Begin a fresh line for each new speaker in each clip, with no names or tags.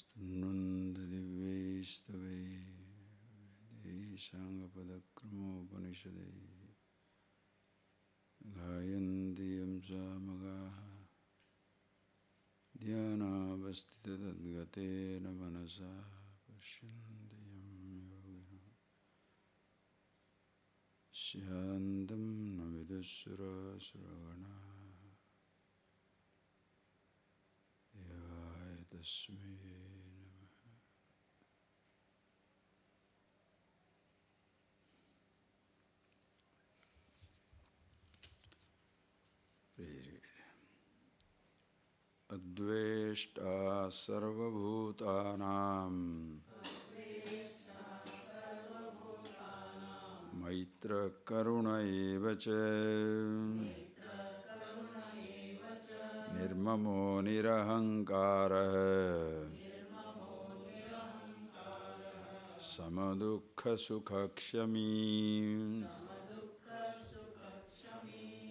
Stunnundadivyaistavai Deshangapadakramopanisadai Gayandiyam samagaha Dhyanavastitadgadgatena manasa Pashyandiyam yogina Syantam navidusura suragana Yaya tasmai namaha. Adveshta sarvabhutanam Maitra karuna evacha Nirmamo nirahankara Samadukha sukhakshami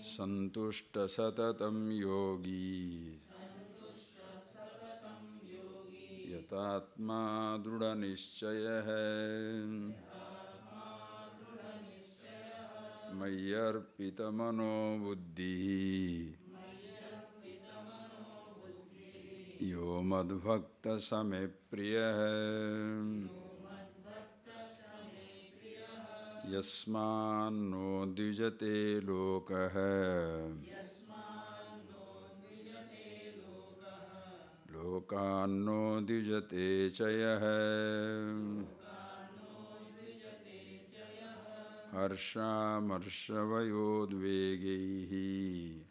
Santushta satatam yogi Yatatma druda nischayah Mayyarpita mano buddhi Yo madbhakta same priyah Yasman no dvijate lokah Lokan no dvijate chayah Harsha marshavayodvegaihi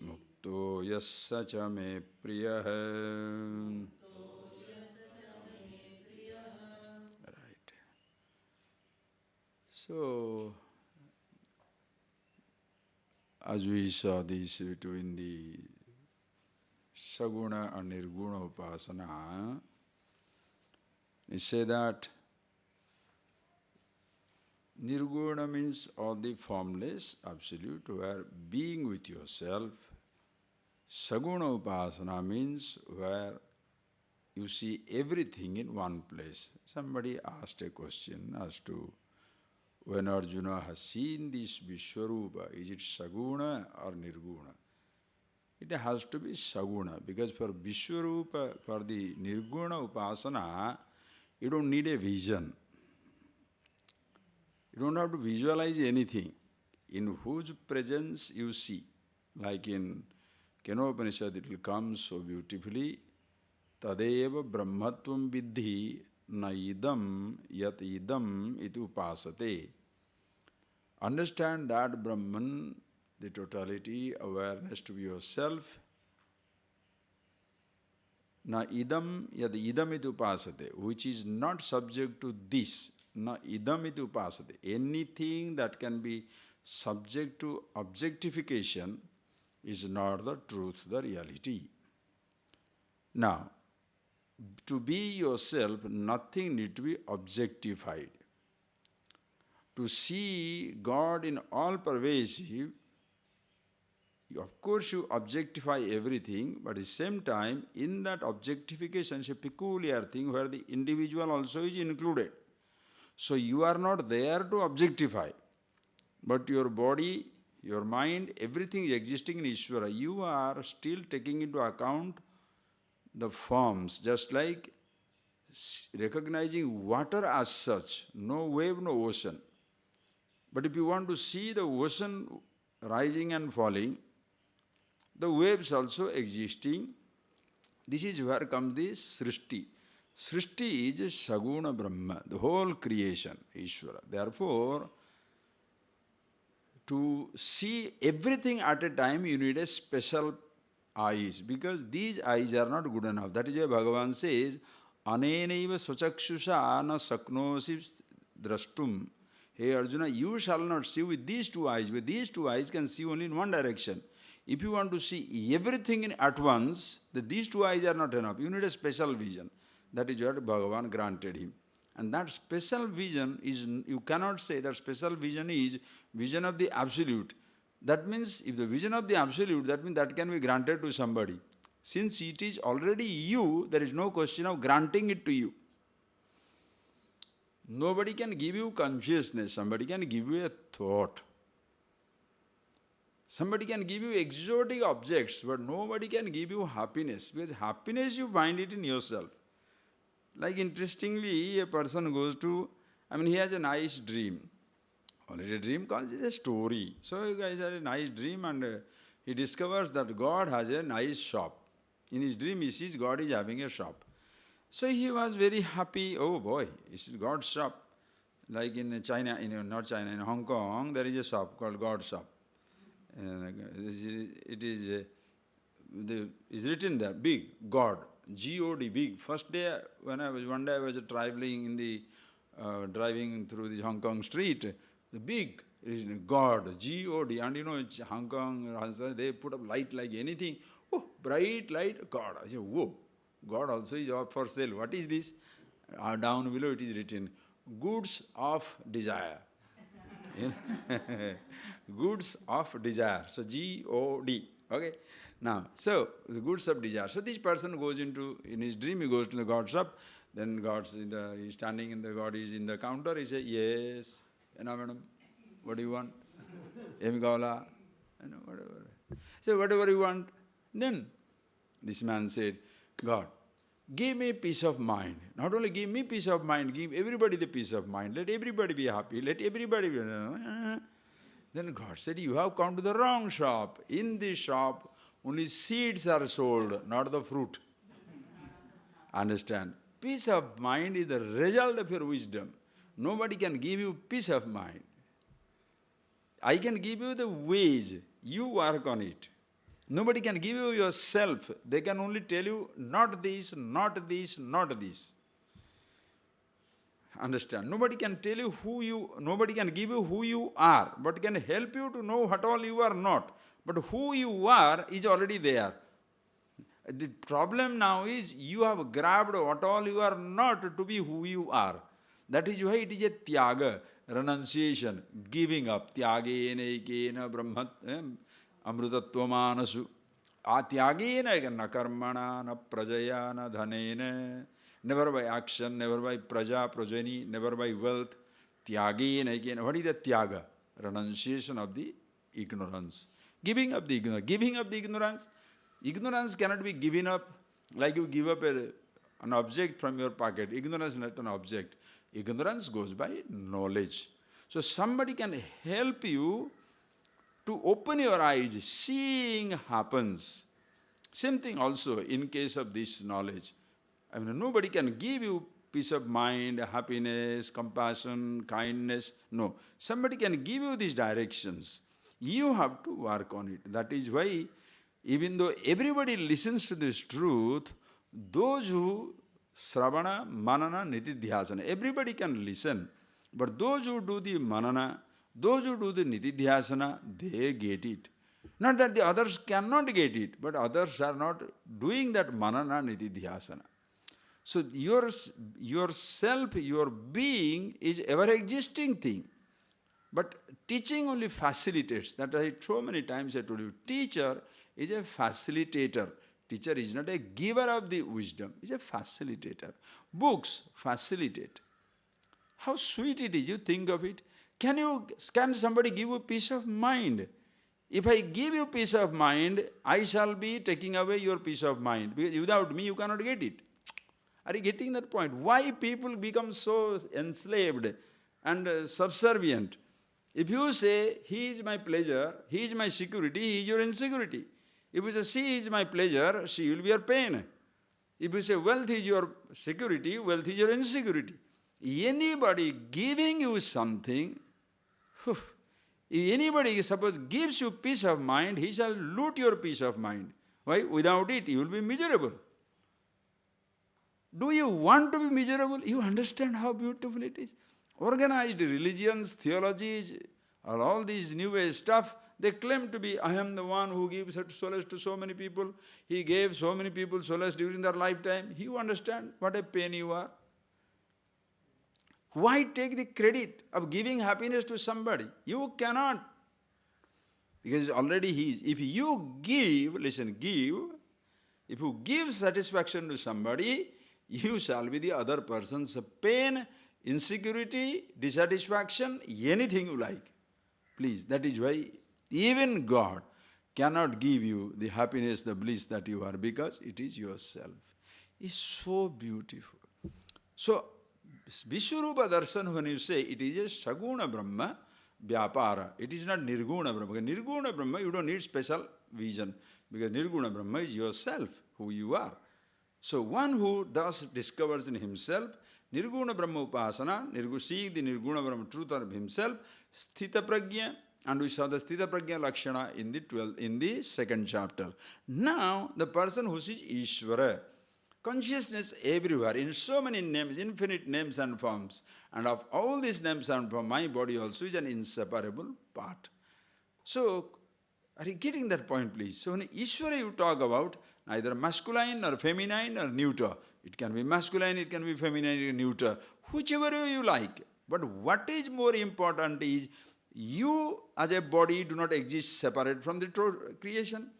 Mukto yassa cha me priyah. Right. So, as we saw this between the Saguna and Nirguna Upasana, we say that Nirguna means all the formless, absolute, where being with yourself. Saguna Upasana means where you see everything in one place. Somebody asked a question as to when Arjuna has seen this Vishwarupa, is it Saguna or Nirguna? It has to be Saguna, because for Vishwarupa, for the Nirguna Upasana, you don't need a vision. You don't have to visualize anything. In whose presence you see. Like in Kenopanishad, it will come so beautifully. Tadeva brahmatvam vidhi na idam yat idam iti upasate. Understand that Brahman, the totality, awareness to yourself. Na idam yat idam iti upasate, which is not subject to this. Na idam iti upasate. Anything that can be subject to objectification is not the truth, the reality. Now, to be yourself, nothing needs to be objectified. To see God in all pervasive, of course you objectify everything, but at the same time, in that objectification is a peculiar thing where the individual also is included. So you are not there to objectify, but your body, your mind, everything is existing in Ishvara. You are still taking into account the forms, just like recognizing water as such, no wave, no ocean. But if you want to see the ocean rising and falling, the waves also existing, this is where comes the Srishti. Srishti is Saguna Brahma, the whole creation, Ishvara. Therefore, to see everything at a time, you need a special eyes, because these eyes are not good enough. That is why Bhagavan says, Anenaiva swachakshusa na saknosi drashtum. Hey Arjuna, you shall not see with these two eyes. With these two eyes can see only in one direction. If you want to see everything at once, these two eyes are not enough. You need a special vision. That is what Bhagavan granted him. And that special vision is, you cannot say that special vision is vision of the Absolute. That means if the vision of the Absolute, that means that can be granted to somebody. Since it is already you, there is no question of granting it to you. Nobody can give you consciousness, somebody can give you a thought. Somebody can give you exotic objects, but nobody can give you happiness, because happiness you find it in yourself. Like interestingly, a person goes to, he has a nice dream. Already a dream calls it a story. So you guys had a nice dream and he discovers that God has a nice shop. In his dream he sees God is having a shop. So he was very happy. Oh boy, this is God's shop. Like in China, not China, in Hong Kong, there is a shop called God's shop. It is is written there, big, God, G-O-D, big. First day, one day I was traveling driving through the Hong Kong street, the big is God, G-O-D, and Hong Kong, they put up light like anything. Oh, bright light, God. I said, whoa, God also is up for sale. What is this? Down below it is written, goods of desire. Goods of desire. So G-O-D. Okay. Now, so the goods of desire. So this person goes in his dream, he goes to the God shop. Then he's standing in God is in the counter. He says, yes, madam, what do you want? Whatever. So whatever you want. Then this man said, God, give me peace of mind. Not only give me peace of mind, give everybody the peace of mind. Let everybody be happy. Let everybody be... Then God said, you have come to the wrong shop. In this shop, only seeds are sold, not the fruit. Understand? Peace of mind is the result of your wisdom. Nobody can give you peace of mind. I can give you the ways. You work on it. Nobody can give you yourself. They can only tell you, not this, not this, not this. Understand? Nobody can tell you nobody can give you who you are, but can help you to know what all you are not. But who you are is already there. The problem now is you have grabbed what all you are not to be who you are. That is why it is a tyaga, renunciation, giving up. Tyagena ekena brahmat amrutatvamanasu. Atyagena na karmana, na prajaya, na dhanena. Never by action, never by praja, progeny, never by wealth. Tyagena ekena. What is the tyaga? Renunciation of the ignorance. Giving up the ignorance. Giving up the ignorance. Ignorance cannot be given up like you give up an object from your pocket. Ignorance is not an object. Ignorance goes by knowledge. So somebody can help you to open your eyes. Seeing happens. Same thing also in case of this knowledge. Nobody can give you peace of mind, happiness, compassion, kindness. No. Somebody can give you these directions. You have to work on it. That is why, even though everybody listens to this truth, those who Sravana, Manana, Nitidhyasana, everybody can listen. But those who do the Manana, those who do the Nitidhyasana, they get it. Not that the others cannot get it, but others are not doing that Manana, Nitidhyasana. So yourself, your being is ever-existing thing. But teaching only facilitates. That I so many times I told you, teacher is a facilitator. Teacher is not a giver of the wisdom, he is a facilitator. Books facilitate. How sweet it is, you think of it. Can somebody give you peace of mind? If I give you peace of mind, I shall be taking away your peace of mind. Because without me, you cannot get it. Are you getting that point? Why people become so enslaved and subservient? If you say, he is my pleasure, he is my security, he is your insecurity. If you say, she is my pleasure, she will be your pain. If you say, wealth is your security, wealth is your insecurity. Anybody giving you something, if anybody, suppose, gives you peace of mind, he shall loot your peace of mind. Why? Without it, you will be miserable. Do you want to be miserable? You understand how beautiful it is? Organized religions, theologies, or all these new age stuff, they claim to be, I am the one who gives solace to so many people. He gave so many people solace during their lifetime. You understand what a pain you are? Why take the credit of giving happiness to somebody? You cannot. Because already he is. If you give, listen, give, If you give satisfaction to somebody, you shall be the other person's pain, insecurity, dissatisfaction, anything you like. Please, that is why even God cannot give you the happiness, the bliss that you are, because it is yourself. It's so beautiful. So, Vishwarupa Darshan, when you say it is a Saguna Brahma, Vyapara, it is not Nirguna Brahma. Because Nirguna Brahma, you don't need special vision, because Nirguna Brahma is yourself, who you are. So one who thus discovers in himself Nirguna Brahma Upasana, seeing the Nirguna Brahma truth of himself, Sthita Prajna, and we saw the Sthita Prajna Lakshana in the second chapter. Now, the person who sees Ishvara, consciousness everywhere, in so many names, infinite names and forms, and of all these names and forms, my body also is an inseparable part. So, are you getting that point, please? So, when Ishvara you talk about neither masculine or feminine or neuter. It can be masculine, it can be feminine, it can be neuter, whichever you like. But what is more important is, you as a body do not exist separate from the creation.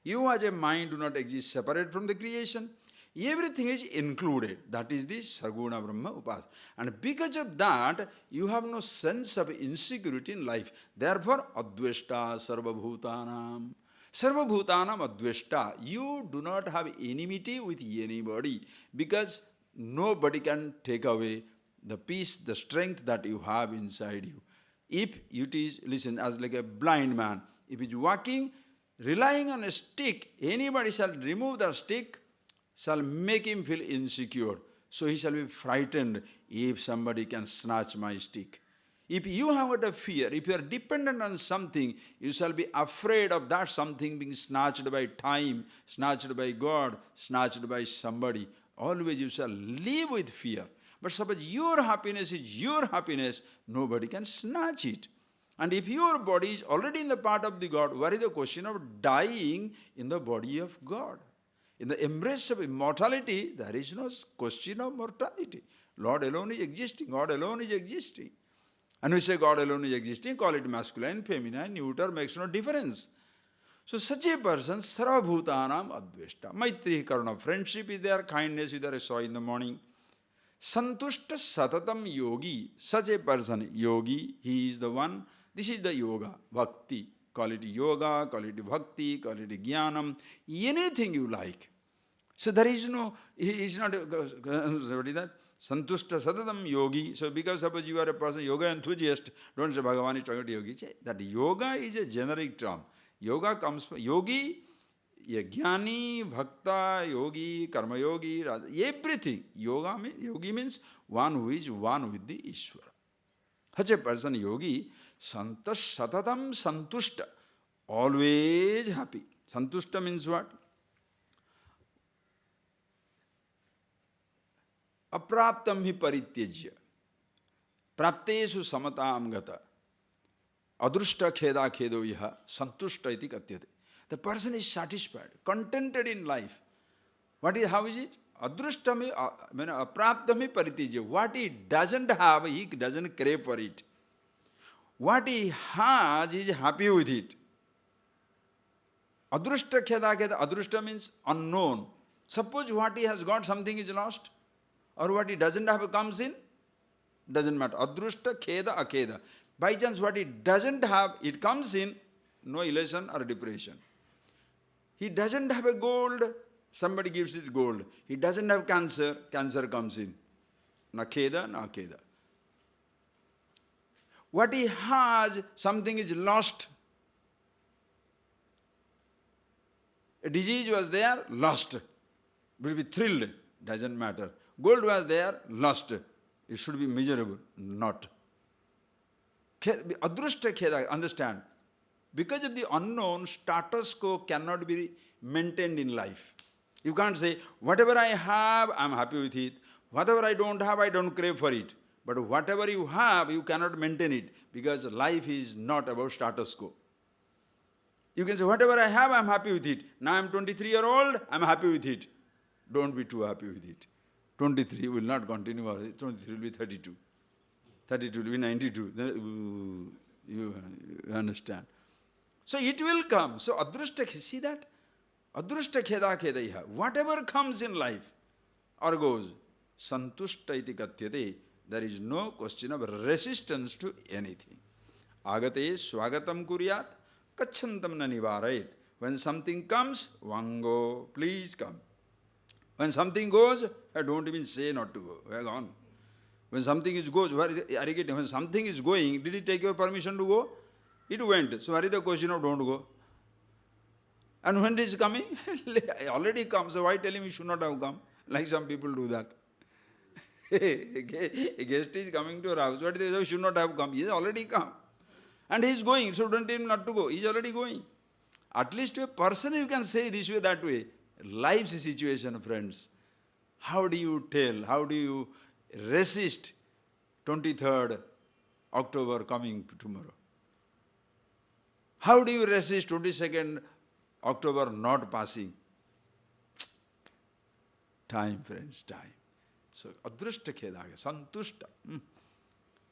You as a mind do not exist separate from the creation. Everything is included. That is the Saguna Brahma Upas. And because of that, you have no sense of insecurity in life. Therefore, Adveshta Sarvabhutanam. Sarvabhutanam Adveshta. You do not have enmity with anybody, because nobody can take away the peace, the strength that you have inside you. If it is, listen, as like a blind man, if he is walking, relying on a stick, anybody shall remove the stick, shall make him feel insecure. So he shall be frightened if somebody can snatch my stick. If you have got a fear, if you are dependent on something, you shall be afraid of that something being snatched by time, snatched by God, snatched by somebody. Always you shall live with fear. But suppose your happiness is your happiness, nobody can snatch it. And if your body is already in the part of the God, what is the question of dying in the body of God? In the embrace of immortality, there is no question of mortality. Lord alone is existing, God alone is existing. And we say God alone is existing, call it masculine, feminine, neuter, makes no difference. So such a person, Sarvabhutanam Adveshta. Maitri Karuna, friendship is there, kindness is there, I saw in the morning. Santushta Satatam Yogi, such a person, yogi, he is the one, this is the yoga, bhakti. Call it yoga, call it bhakti, call it jnanam, anything you like. So there is no, he is not, what is that? Santushta Satatam Yogi. So because suppose you are a person, yoga enthusiast, don't say Bhagavan is talking to yogi. That yoga is a generic term. Yoga comes from, yogi, jnani, bhakta, yogi, karma yogi, everything. Yogi means one who is one with the Ishvara. Such a person, yogi, santash satatam santushta, always happy. Santushta means what? Apraptam hi parityajya, praptesu samatam gata, adrushta kheda khedo yaha, santushta iti katyate. The person is satisfied, contented in life. How is it? Adrushtami, apraptami parityajya. What he doesn't have, he doesn't crave for it. What he has, he is happy with it. Adrushta kheda kheda, adrushta means unknown. Suppose what he has got, something is lost, or what he doesn't have comes in, doesn't matter. Adrushta kheda akheda. By chance what he doesn't have, it comes in, no elation or depression. He doesn't have a gold, somebody gives it gold. He doesn't have cancer, cancer comes in. Na kheda, na kheda. What he has, something is lost. A disease was there, lost. Will be thrilled, doesn't matter. Gold was there, lost. It should be miserable, not. Adrushta kheda, understand. Because of the unknown, status quo cannot be maintained in life. You can't say, whatever I have, I'm happy with it. Whatever I don't have, I don't crave for it. But whatever you have, you cannot maintain it, because life is not about status quo. You can say, whatever I have, I'm happy with it. Now I'm 23-year-old, I'm happy with it. Don't be too happy with it. 23 will not continue, 23 will be 32. 32 will be 92. You understand. So it will come. So adrushta, see that? Adrushta kheda khedaiha. Whatever comes in life or goes, santushta iti katyate. There is no question of resistance to anything. Agate swagatam kuryat, kachantam na nivarayit. When something comes, vango, please come. When something goes, I don't even say not to go. We are gone. When something goes, when something is going, did it take your permission to go? It went. So where is the question of don't go? And when it is coming, already come. So why tell him he should not have come? Like some people do that. A guest is coming to your house. What they say, should not have come. He has already come. And he is going. So don't tell him not to go. He is already going. At least to a person you can say this way, that way. Life's situation, friends. How do you tell? How do you resist 23rd October coming tomorrow? How do you resist 22nd October not passing? Time, friends, time. So, adrushta khedaga, santushta.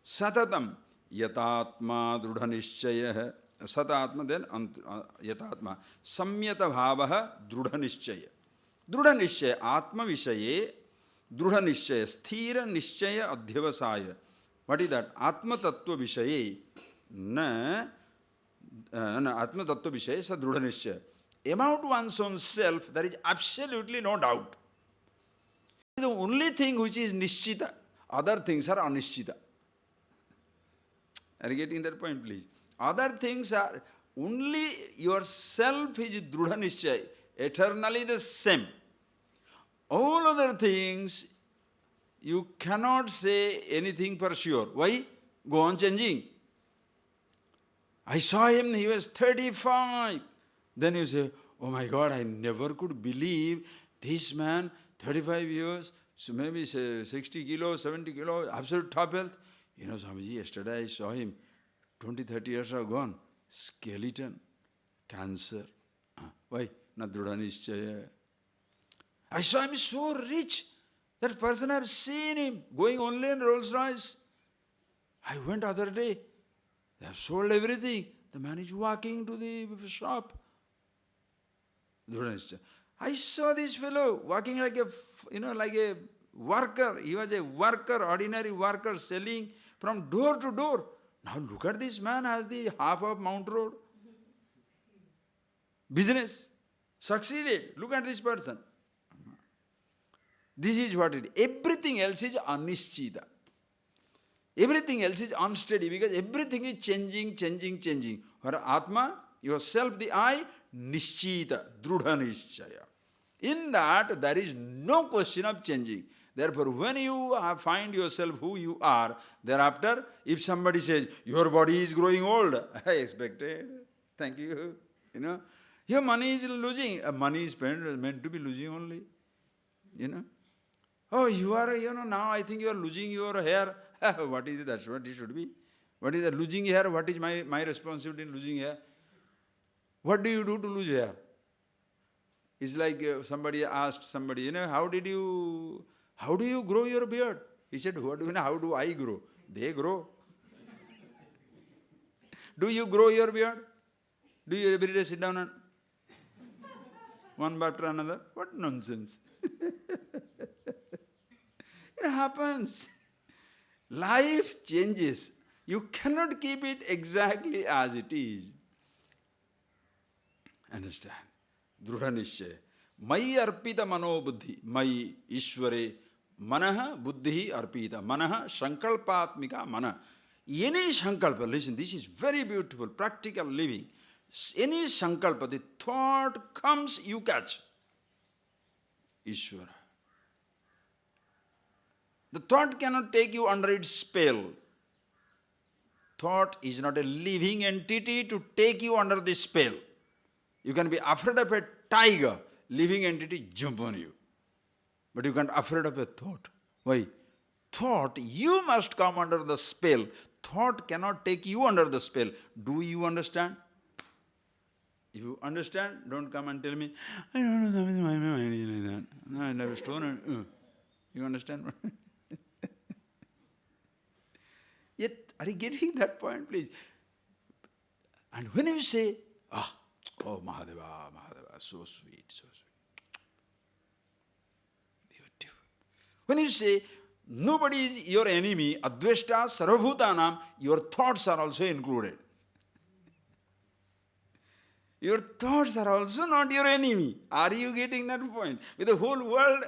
Satatam, yatatma drudha nishchaya. Satatma, then yatatma. Samyata bhavaha drudha nishchaya. Drudha nishchaya, atma vishaye, drudha nishchaya, sthira nishchaya adhyavasaya. What is that? Atma tattva vishaye, na atma tattva vishaye sa drudha nishchaya. About one's own self, there is absolutely no doubt. The only thing which is nishchita, other things are anishchita. Are you getting that point, please? Other things are, only yourself is drudha nishchay, eternally the same. All other things, you cannot say anything for sure. Why? Go on changing. I saw him, he was 35. Then you say, oh my God, I never could believe this man, 35 years, so maybe 60 kilos, 70 kilos, absolute top health. You know, Swamiji, yesterday I saw him, 20, 30 years are gone. Skeleton, cancer. Why? Na drudha nishchaya. I saw him so rich. That person, I have seen him going only in Rolls Royce. I went other day. They have sold everything. The man is walking to the shop. Drudha nishchaya. I saw this fellow walking like a, like a worker. He was a worker, ordinary worker, selling from door to door. Now look at this man, has the half of Mount Road. Business. Succeeded. Look at this person. This is what it is. Everything else is anishchita. Everything else is unsteady because everything is changing, changing, changing. For Atma, yourself, the I, nishchita, drudha nishchaya. In that, there is no question of changing. Therefore, when you find yourself who you are, thereafter, if somebody says, your body is growing old, I expected, thank you. Your money is losing. Money is meant to be losing only. Oh, you are, now I think you are losing your hair. What is it? That's what it should be. What is that? Losing hair? What is my responsibility in losing hair? What do you do to lose hair? It's like somebody asked somebody, how do you grow your beard? He said, what do you mean, how do I grow? They grow. Do you grow your beard? Do you every day sit down and one after another? What nonsense. It happens. Life changes. You cannot keep it exactly as it is. Understand? Drudha nishchaya. Mai arpita mano buddhi. Mai ishvare manaha buddhi arpita. Manaha sankalpatmika mana. Any sankalpa, listen, this is very beautiful, practical living. Any sankalpa, the thought comes, you catch. Ishvara. The thought cannot take you under its spell. Thought is not a living entity to take you under the spell. You can be afraid of a tiger, living entity jump on you. But you can't be afraid of a thought. Why? Thought, you must come under the spell. Thought cannot take you under the spell. Do you understand? If you understand, don't come and tell me, I don't know something, my mind is like that. No, I never stone. You understand? Yet, are you getting that point, please? And when you say, oh Mahadeva, so sweet, so sweet. Beautiful. When you say, nobody is your enemy, adveshta sarvabhutanam, your thoughts are also included. Your thoughts are also not your enemy. Are you getting that point? With the whole world,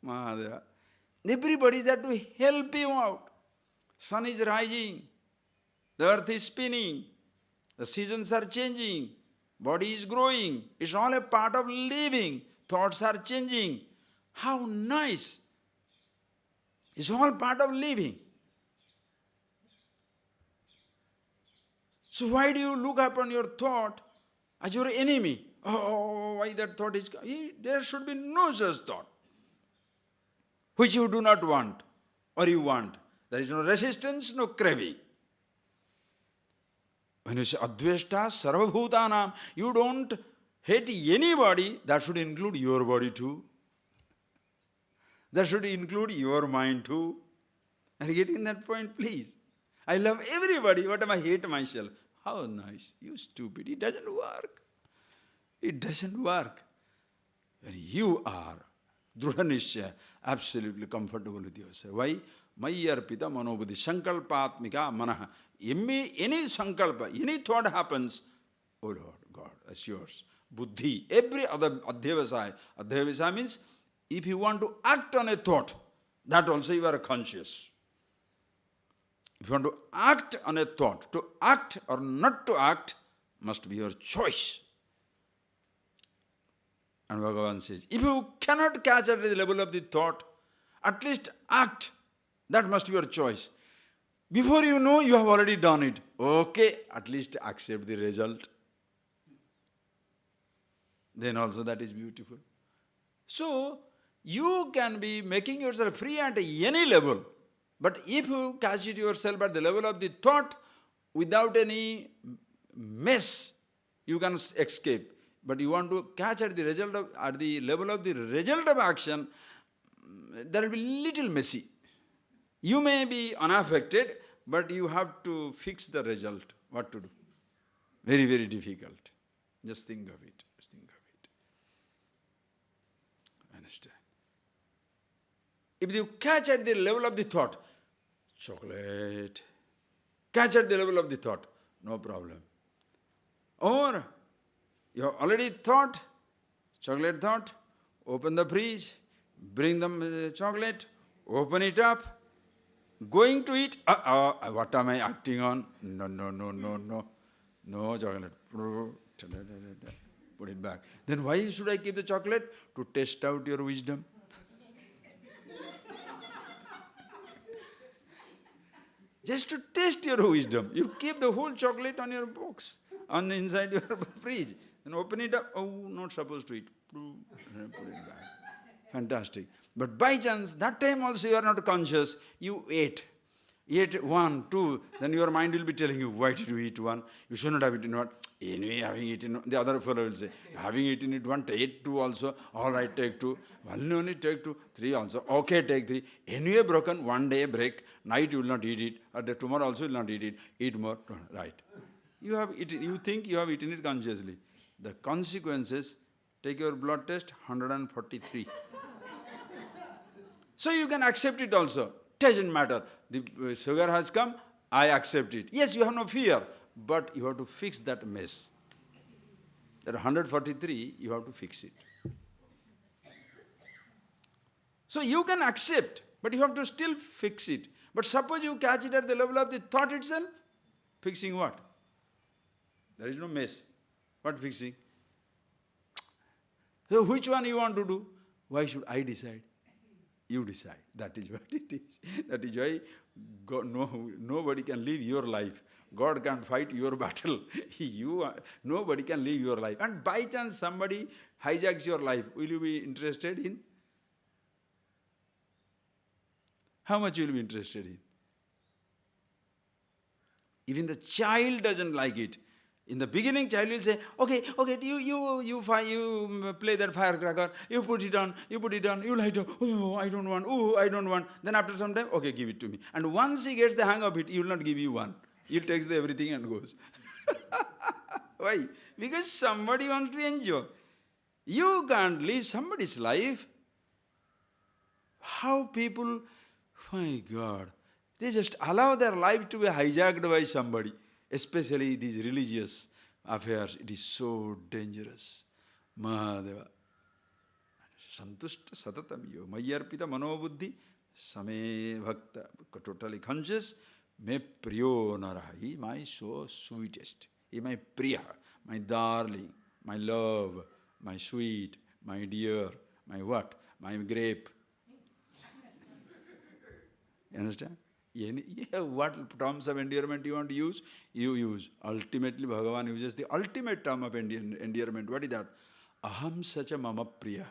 Mahadeva, everybody is there to help you out. Sun is rising, the earth is spinning, the seasons are changing, body is growing. It's all a part of living. Thoughts are changing. How nice. It's all part of living. So why do you look upon your thought as your enemy? Oh, why that thought is... There should be no such thought which you do not want or you want. There is no resistance, no craving. When you say adveshta sarvabhutanam, you don't hate anybody, that should include your body too. That should include your mind too. Are you getting that point, please? I love everybody, what am I hate myself? How nice. You stupid. It doesn't work. It doesn't work. When you are drudha absolutely comfortable with yourself. Why? Mayi arpita manobuddhi sankalpatmika manaha. Any sankalpa, any thought happens, oh Lord, God, that's yours. Buddhi, every other adhyavasaya. Adhyavasaya means if you want to act on a thought, that also you are conscious. If you want to act on a thought, to act or not to act must be your choice. And Bhagavan says, if you cannot catch at the level of the thought, at least act. That must be your choice. Before you know, you have already done it. Okay, at least accept the result. Then also that is beautiful. So, you can be making yourself free at any level. But if you catch it yourself at the level of the thought, without any mess, you can escape. But you want to catch at the result of, at the level of the result of action, there will be little messy. You may be unaffected, but you have to fix the result. What to do? Very, very difficult. Just think of it. Just think of it. Understand? If you catch at the level of the thought, chocolate. Catch at the level of the thought, no problem. Or you have already thought, chocolate thought, open the fridge, bring them chocolate, open it up, going to eat, what am I acting on? No, no, no, no, no. No chocolate. Put it back. Then why should I keep the chocolate? To test out your wisdom. Just to test your wisdom. You keep the whole chocolate on your box, on inside your fridge. And open it up. Oh, not supposed to eat. Put it back. Fantastic. But by chance, that time also you are not conscious. You ate. Ate one, two. Then your mind will be telling you, why did you eat one? You should not have eaten one. Anyway, having eaten one. The other fellow will say, having eaten it one, take two also. All right, take two. One only take two. Three also. Okay, take three. Anyway, broken. One day break. Night you will not eat it. Or tomorrow also you will not eat it. Eat more. Right. You have eaten. You think you have eaten it consciously. The consequences, take your blood test, 143. So you can accept it also. Doesn't matter. The sugar has come, I accept it. Yes, you have no fear, but you have to fix that mess. That 143, you have to fix it. So you can accept, but you have to still fix it. But suppose you catch it at the level of the thought itself, fixing what? There is no mess. What fixing? So which one you want to do? Why should I decide? You decide. That is what it is. That is why God, nobody can live your life. God can't fight your battle. Nobody can live your life. And by chance somebody hijacks your life, will you be interested in? How much will you be interested in? Even the child doesn't like it. In the beginning, child will say, okay, you play that firecracker, you put it on, you light up, oh, I don't want. Then after some time, okay, give it to me. And once he gets the hang of it, he will not give you one. He takes everything and goes. Why? because somebody wants to enjoy. You can't live somebody's life. How people, my God, they just allow their life to be hijacked by somebody, especially these religious affairs. It is so dangerous. Mahadeva. Santushta satatam yo. Mayarpita manobuddhi same bhakta. Totally conscious. Me priyo naraha. He my so sweetest. He my priya, my darling, my love, my sweet, my dear, my what? My grape. You understand? What terms of endearment you want to use? You use. Ultimately, Bhagavan uses the ultimate term of endearment. What is that? Aham sacha mama priya.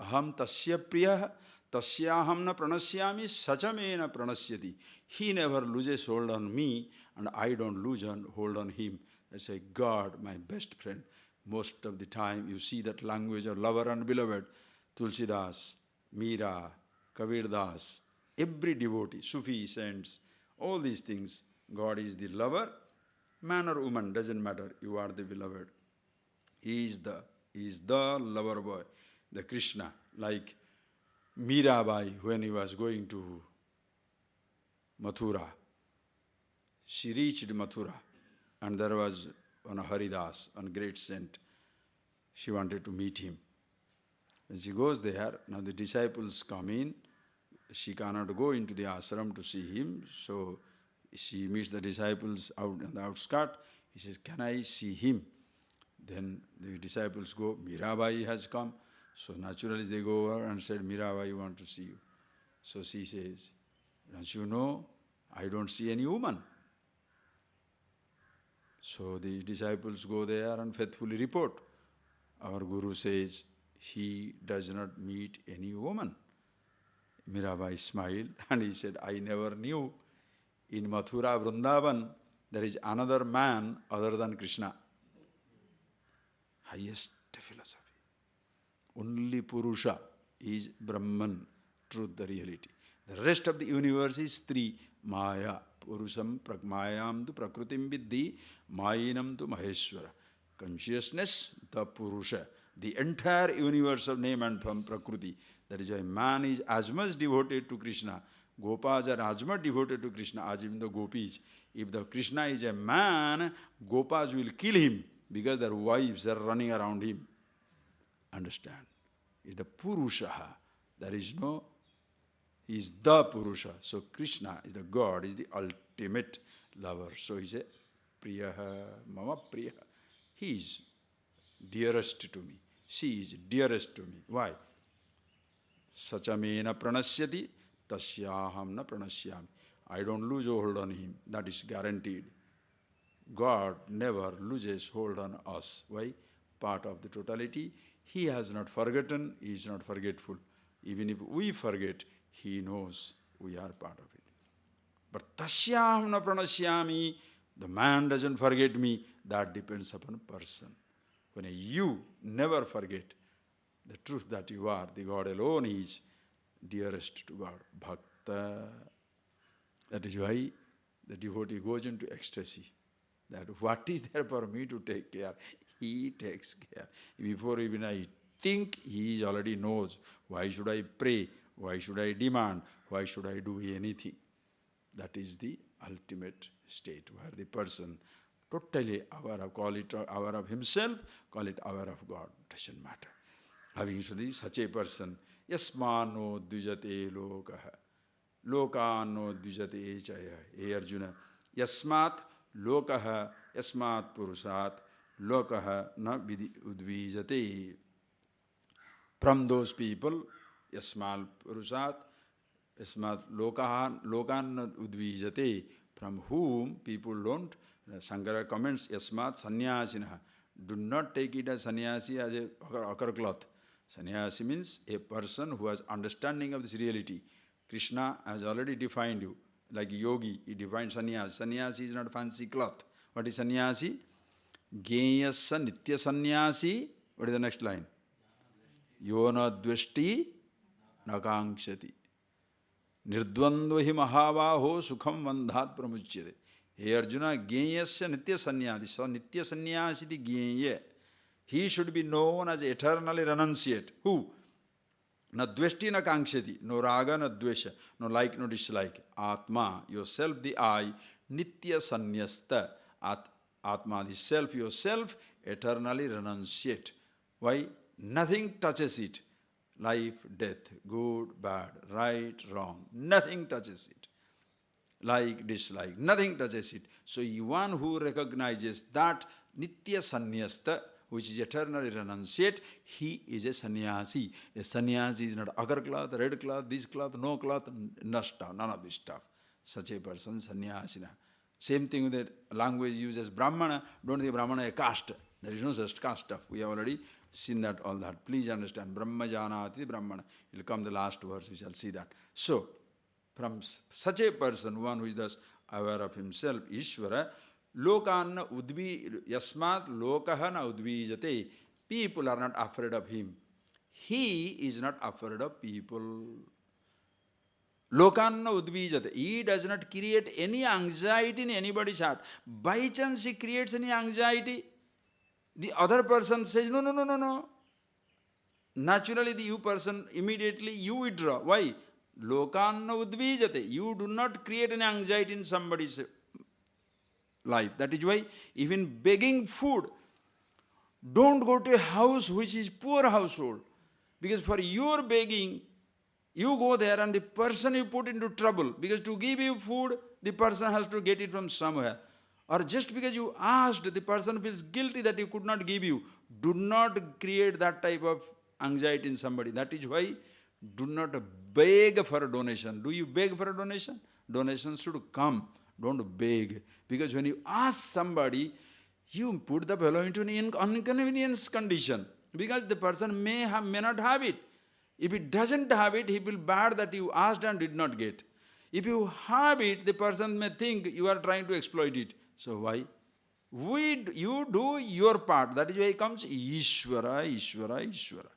Aham tasya priya. Tasyaham na pranasyami sacha me na pranasyati. He never loses hold on me and I don't lose hold on him. I say, God, my best friend. Most of the time you see that language of lover and beloved. Tulsidas, Meera, Kabir Das, every devotee, Sufi, saints, all these things. God is the lover. Man or woman, doesn't matter. You are the beloved. He is the lover boy, the Krishna. Like Mirabai, when he was going to Mathura, she reached Mathura, and there was one Haridas, one great saint. She wanted to meet him. When she goes there, now the disciples come in. She cannot go into the ashram to see him, so she meets the disciples out on the outskirts. He says, can I see him? Then the disciples go, Mirabai has come. So naturally they go over and said, Mirabai, I want to see you. So she says, don't you know, I don't see any woman. So the disciples go there and faithfully report. Our Guru says, he does not meet any woman. Mirabai smiled and he said, I never knew in Mathura, Vrindavan, there is another man other than Krishna. Highest philosophy. Only Purusha is Brahman, truth, the reality. The rest of the universe is three. Maya, Purusham, Mayam tu Prakrutim Viddhi, Mayinam tu Maheshwara. Consciousness, the Purusha. The entire universe of name and from Prakriti. That is why man is as much devoted to Krishna. Gopas are as much devoted to Krishna as even the gopis. If the Krishna is a man, Gopas will kill him because their wives are running around him. Understand? Is the Purusha. There is no, he is the Purusha. So Krishna is the God, is the ultimate lover. So he is a Priyaha, Mama Priyaha. He is dearest to me. She is dearest to me. Why? Sachamena pranasyati, tasyaham na pranasyami. I don't lose hold on him. That is guaranteed. God never loses hold on us. Why? Part of the totality. He has not forgotten. He is not forgetful. Even if we forget, he knows we are part of it. But tasyaham na pranasyami, the man doesn't forget me. That depends upon a person. When you never forget the truth that you are, the God alone is dearest to God. Bhakta. That is why the devotee goes into ecstasy. That what is there for me to take care? He takes care. Before even I think, he already knows. Why should I pray? Why should I demand? Why should I do anything? That is the ultimate state where the person totally aware of, call it aware of himself, call it aware of God. Doesn't matter. Having said such a person, yasmano dvijate lokaha, lokano dvijate chaya. Hey Arjuna, yasmat lokaha, yasmat purusat, lokaha na udvijate. From those people, yasmal purusat, yasmat lokan udvijate, from whom people don't. Shankara comments, yasmat sannyasinaha. Do not take it as sannyasi as a ochre cloth. Sannyasi means a person who has understanding of this reality. Krishna has already defined you. Like yogi, he defined sannyasi. Sannyasi is not fancy cloth. What is sannyasi? Geyasa nitya sannyasi. What is the next line? Yona dveshti nakangshati. Nirdvandvahi mahavaho sukham vandhat pramuchyate. Hey Arjuna, Geyasya Nitya Sanyasi. So Nitya Sanyasi di Geye. He should be known as eternally renunciate. Who? Na dveshti na kankshati, no raga na dvesha, no like no dislike. Atma, yourself the I, nitya sanyasta. Atma, the self, yourself, eternally renunciate. Why? Nothing touches it. Life, death, good, bad, right, wrong. Nothing touches it. Like, dislike, nothing touches it. So one who recognizes that nitya sanyasta, which is eternally renunciate, he is a sannyasi. A sannyasi is not agar cloth, red cloth, this cloth, no cloth, nasta, none of this stuff. Such a person, sannyasina. Same thing with the language used as brahmana. Don't think brahmana a caste. There is no such caste stuff. We have already seen that, all that. Please understand. Brahma janati brahmana. It will come the last verse, we shall see that. So, from such a person, one who is thus aware of himself, Ishvara, Lokanna udvi yasmat lokaha na udvijate. People are not afraid of him. He is not afraid of people. Lokanna udvijate. He does not create any anxiety in anybody's heart. By chance he creates any anxiety, the other person says, no, no, no, no, no. Naturally, the you person, immediately you withdraw. Why? Lokanna udvijate. You do not create any anxiety in somebody's life. That is why even begging food, don't go to a house which is poor household. Because for your begging, you go there and the person you put into trouble. Because to give you food, the person has to get it from somewhere. Or just because you asked, the person feels guilty that he could not give you. Do not create that type of anxiety in somebody. That is why do not beg for a donation. Do you beg for a donation? Donations should come. Don't beg. Because when you ask somebody, you put the fellow into an inconvenience condition. Because the person may not have it. If he doesn't have it, he will bad that you asked and did not get. If you have it, the person may think you are trying to exploit it. So why? You do your part. That is why it comes Ishvara, Ishvara, Ishvara.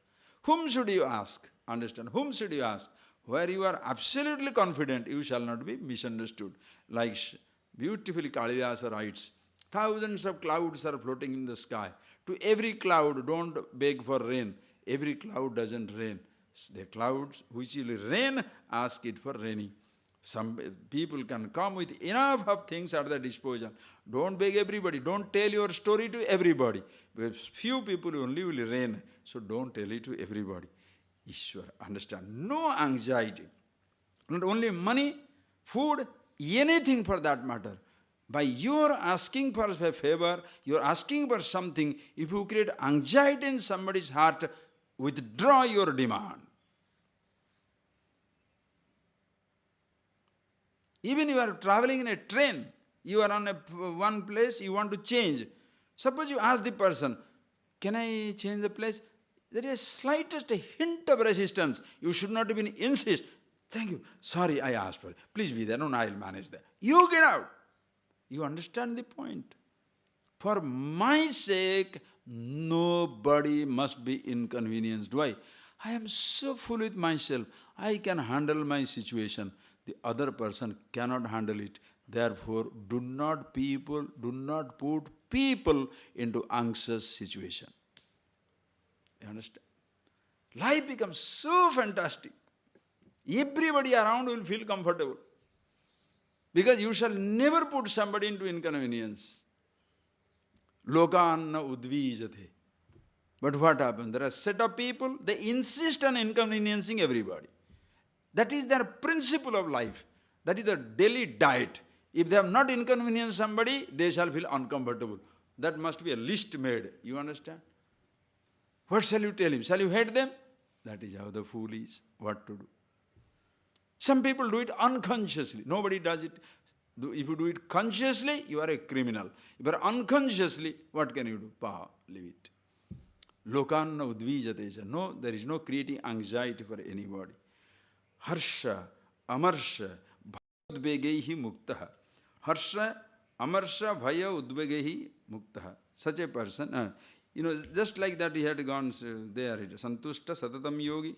Whom should you ask? Understand? Whom should you ask? Where you are absolutely confident, you shall not be misunderstood. Like beautifully Kalidasa writes, thousands of clouds are floating in the sky. To every cloud, don't beg for rain. Every cloud doesn't rain. The clouds which will rain, ask it for raining. Some people can come with enough of things at their disposal. Don't beg everybody. Don't tell your story to everybody. Because few people only will rain. So don't tell it to everybody. Ishwara, understand. No anxiety. Not only money, food, anything for that matter. By your asking for a favor, you are asking for something. If you create anxiety in somebody's heart, withdraw your demand. Even you are traveling in a train, you are on one place, you want to change. Suppose you ask the person, can I change the place? There is slightest hint of resistance. You should not even insist. Thank you. Sorry, I asked for it. Please be there. No, I will manage that. You get out. You understand the point. For my sake, nobody must be inconvenienced. Why? I am so full with myself. I can handle my situation. The other person cannot handle it. Therefore, do not put people into anxious situation. You understand? Life becomes so fantastic. Everybody around will feel comfortable. Because you shall never put somebody into inconvenience. Lokanna udvijate. But what happens? There are a set of people, they insist on inconveniencing everybody. That is their principle of life. That is their daily diet. If they have not inconvenienced somebody, they shall feel uncomfortable. That must be a list made. You understand? What shall you tell him? Shall you hate them? That is how the fool is. What to do? Some people do it unconsciously. Nobody does it. If you do it consciously, you are a criminal. If you are unconsciously, what can you do? Leave it. Lokanna udvijate. No, there is no creating anxiety for anybody. Harsha, amarsha, bhaya udvegehi muktaha. Harsha, amarsha, bhaya udvegehi muktaha. Such a person, just like that he had gone there. Santushta satatam yogi.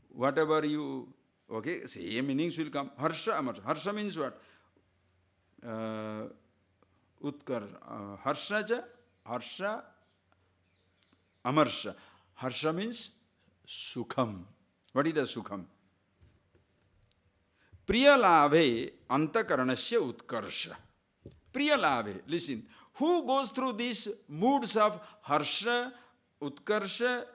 Whatever you, okay, same meanings will come. Harsha, amarsha. Harsha means what? Harsha cha, harsha, amarsha. Harsha means sukham. What is the sukham? Priyalabhe antakaranasya utkarsha. Priyalabhe, listen. Who goes through these moods of harsha, utkarsha,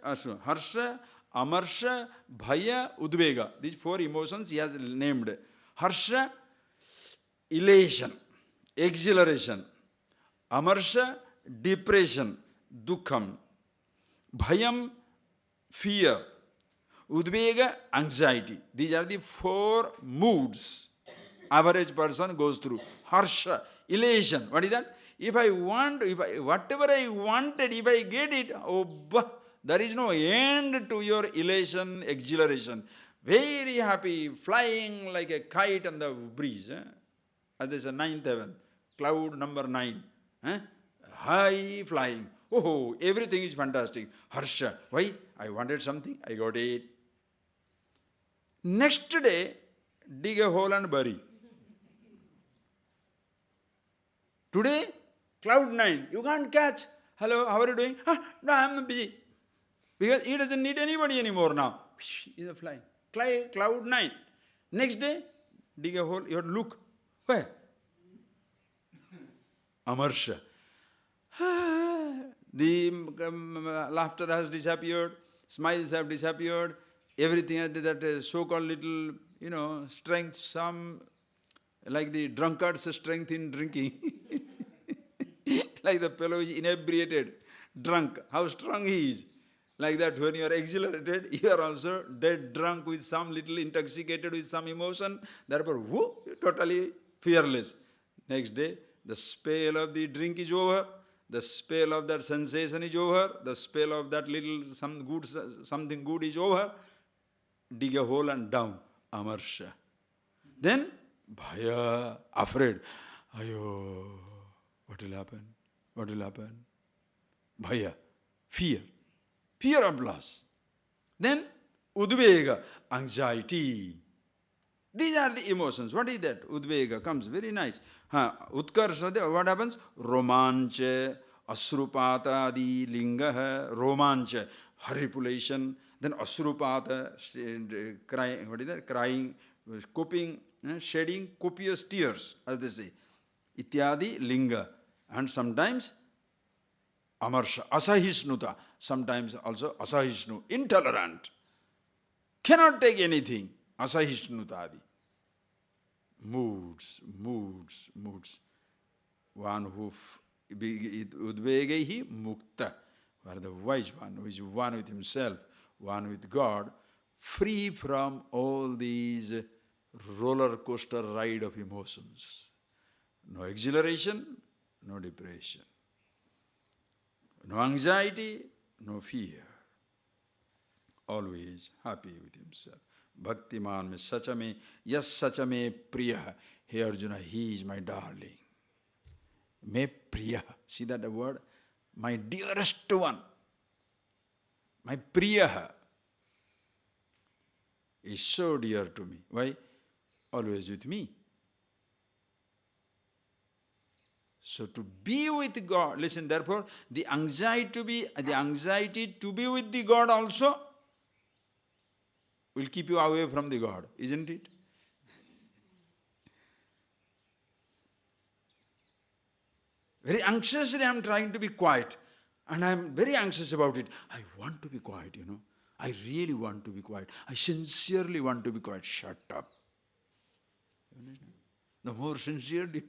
harsha, amarsha, bhaya, udvega? These four emotions he has named. Harsha, elation, exhilaration. Amarsha, depression, dukkham. Bhayam, fear. Udvega, anxiety. These are the four moods average person goes through. Harsha, elation. What is that? If I want, whatever I wanted, if I get it, there is no end to your elation, exhilaration. Very happy, flying like a kite on the breeze. As they say, ninth heaven, cloud number 9. High flying. Oh, everything is fantastic. Harsha. Why? I wanted something, I got it. Next day, dig a hole and bury. Today, cloud 9, you can't catch. Hello, how are you doing? No, I'm busy. Because he doesn't need anybody anymore now. He's flying. Cloud 9. Next day, dig a hole, you have to look. Where? Amarsha. The laughter has disappeared, smiles have disappeared, everything has that so-called little, strength, some, like the drunkard's strength in drinking. Like the fellow is inebriated, drunk, how strong he is. Like that when you are exhilarated, you are also dead drunk with some little intoxicated with some emotion, therefore, totally fearless. Next day, the spell of the drink is over. The spell of that sensation is over. The spell of that little something good is over. Dig a hole and down. Amarsha. Then, bhaya, afraid. Ayo, what will happen? What will happen? Bhaya, fear. Fear of loss. Then, udvega, anxiety. These are the emotions. What is that? Udvega comes, very nice. Utkarsha, what happens? Romancha, asrupata, adi linga, romancha, horripilation. Then asrupata, crying, what is that? Crying, coping, shedding copious tears, as they say. Ityadi, linga. And sometimes amarsha, asahishnuta. Sometimes also asahishnu, intolerant. Cannot take anything. Asahishnutadi. Moods. One who udvegehi mukta, where the wise one, who is one with himself, one with God, free from all these roller coaster ride of emotions. No exhilaration, no depression. No anxiety, no fear. Always happy with himself. Bhaktiman me sachame, yes sachame priya. Hey Arjuna, he is my darling. Me priya. See that word? My dearest one. My priya is so dear to me. Why? Always with me. So to be with God, listen, therefore, the anxiety to be with the God also will keep you away from the God, isn't it? Very anxiously I am trying to be quiet. And I am very anxious about it. I want to be quiet, I really want to be quiet. I sincerely want to be quiet. Shut up. The more sincerely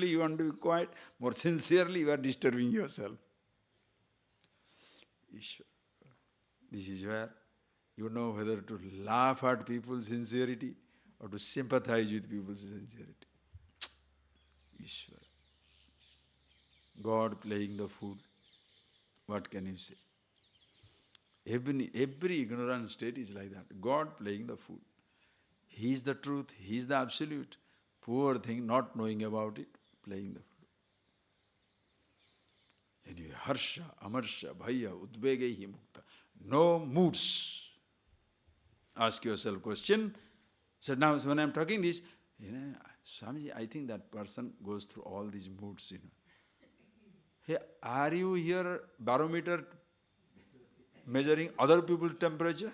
you want to be quiet, more sincerely you are disturbing yourself. This is where you know whether to laugh at people's sincerity or to sympathize with people's sincerity. Ishwara. God playing the fool. What can you say? Every ignorant state is like that. God playing the fool. He is the truth. He is the absolute. Poor thing, not knowing about it, playing the fool. Anyway, harsha, amarsha, bhaya, udvegehi mukta. No moods. Ask yourself question. So now when I am talking this, Swamiji, I think that person goes through all these moods, Hey, are you here barometer measuring other people's temperature?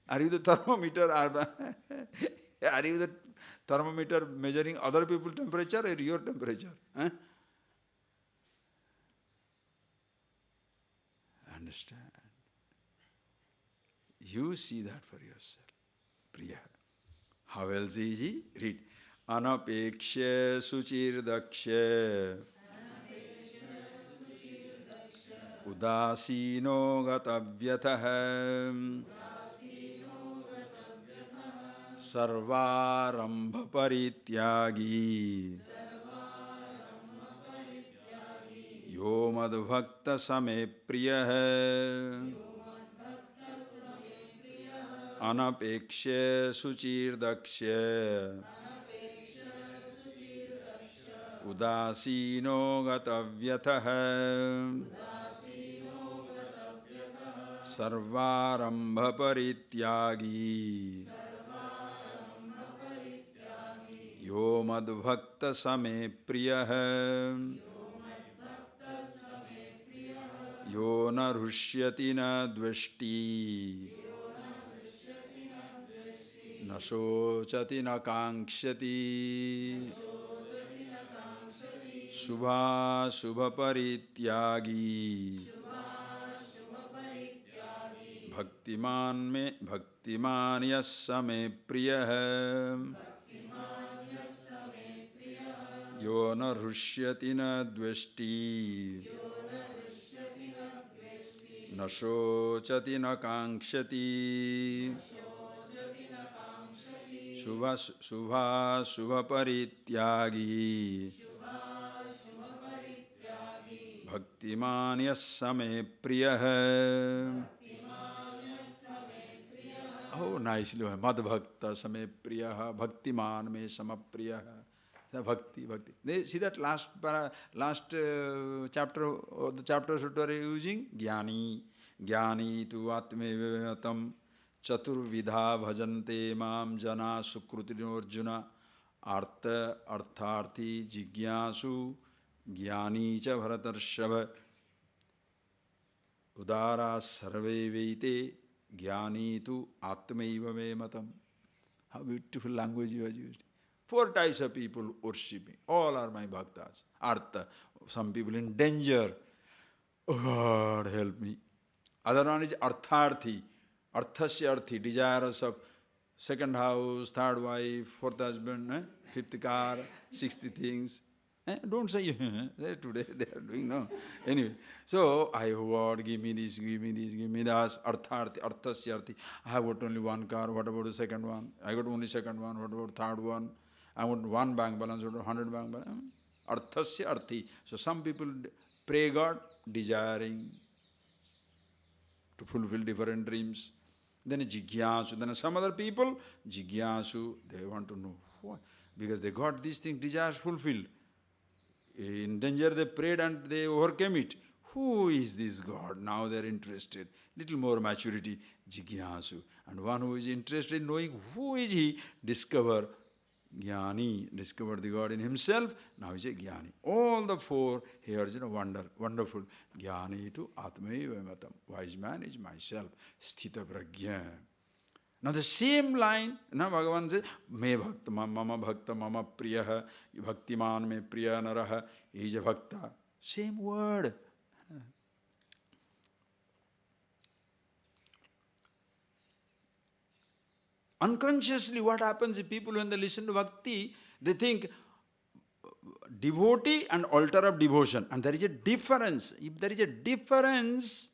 Are you the thermometer? Are you the thermometer measuring other people's temperature or your temperature? Huh? Understand? You see that for yourself. Priya. How else is he? Read. Anapeksha suchir daksha udasino gatavyatah sarvarambha parityagi yo madbhakta same priyah anapeksha suchir daksha udasino gatavyatah sarvarambha parityagi yo madbhakta same priyah yo na rushyati na dvashti na shochati na kankshati Shubha Shubha Parityagi Bhaktiman yassa me priyah Yo na rushyati na dvashti Na shochati na kankshati Shubha Shubha Parityagi Bhaktiman yassa me priyah. Oh, nicely. Madbhakta same priyah. Bhaktiman me samapriyah. Bhakti. See that last chapter, or the chapters that are using? Jnani tu atmevatam chaturvidha bhajante mam jana sukruti arjuna artharthi jigyasu Jnani cha bharatarshava udara sarve veite jnani tu atmaiva me matam. How beautiful language you have used. 4 types of people worshipping. All are my bhaktas. Artha. Some people in danger. Oh God, help me. Other one is artharthi. Arthasya arthi. Desirous of second house, third wife, 4th husband, 5th car, 60 things. Don't say, today they are doing, no. Anyway, so I want, give me this, give me that, arthasya arthi. I have got only 1 car, what about the second one? I got only second one, what about third one? I want 1 bank balance, what about 100 bank balance? Arthasya arthi. So some people pray God, desiring to fulfill different dreams. Then jigyasu. Then some other people, jigyasu, they want to know why. Because they got these things, desires fulfilled. In danger they prayed and they overcame it. Who is this God? Now they are interested. Little more maturity, jigyasu. And one who is interested in knowing who is he, discover jnani, discover the God in himself. Now he is a jnani. All the 4 here is wonderful. Jnani tu atmaiva matam. Wise man is myself. Sthita prajna. Now the same line, now Bhagavan says, me bhakta, mama priyah, bhaktiman me priya naraha, he is a bhakta. Same word. Unconsciously what happens is people when they listen to bhakti, they think devotee and altar of devotion. And there is a difference. If there is a difference,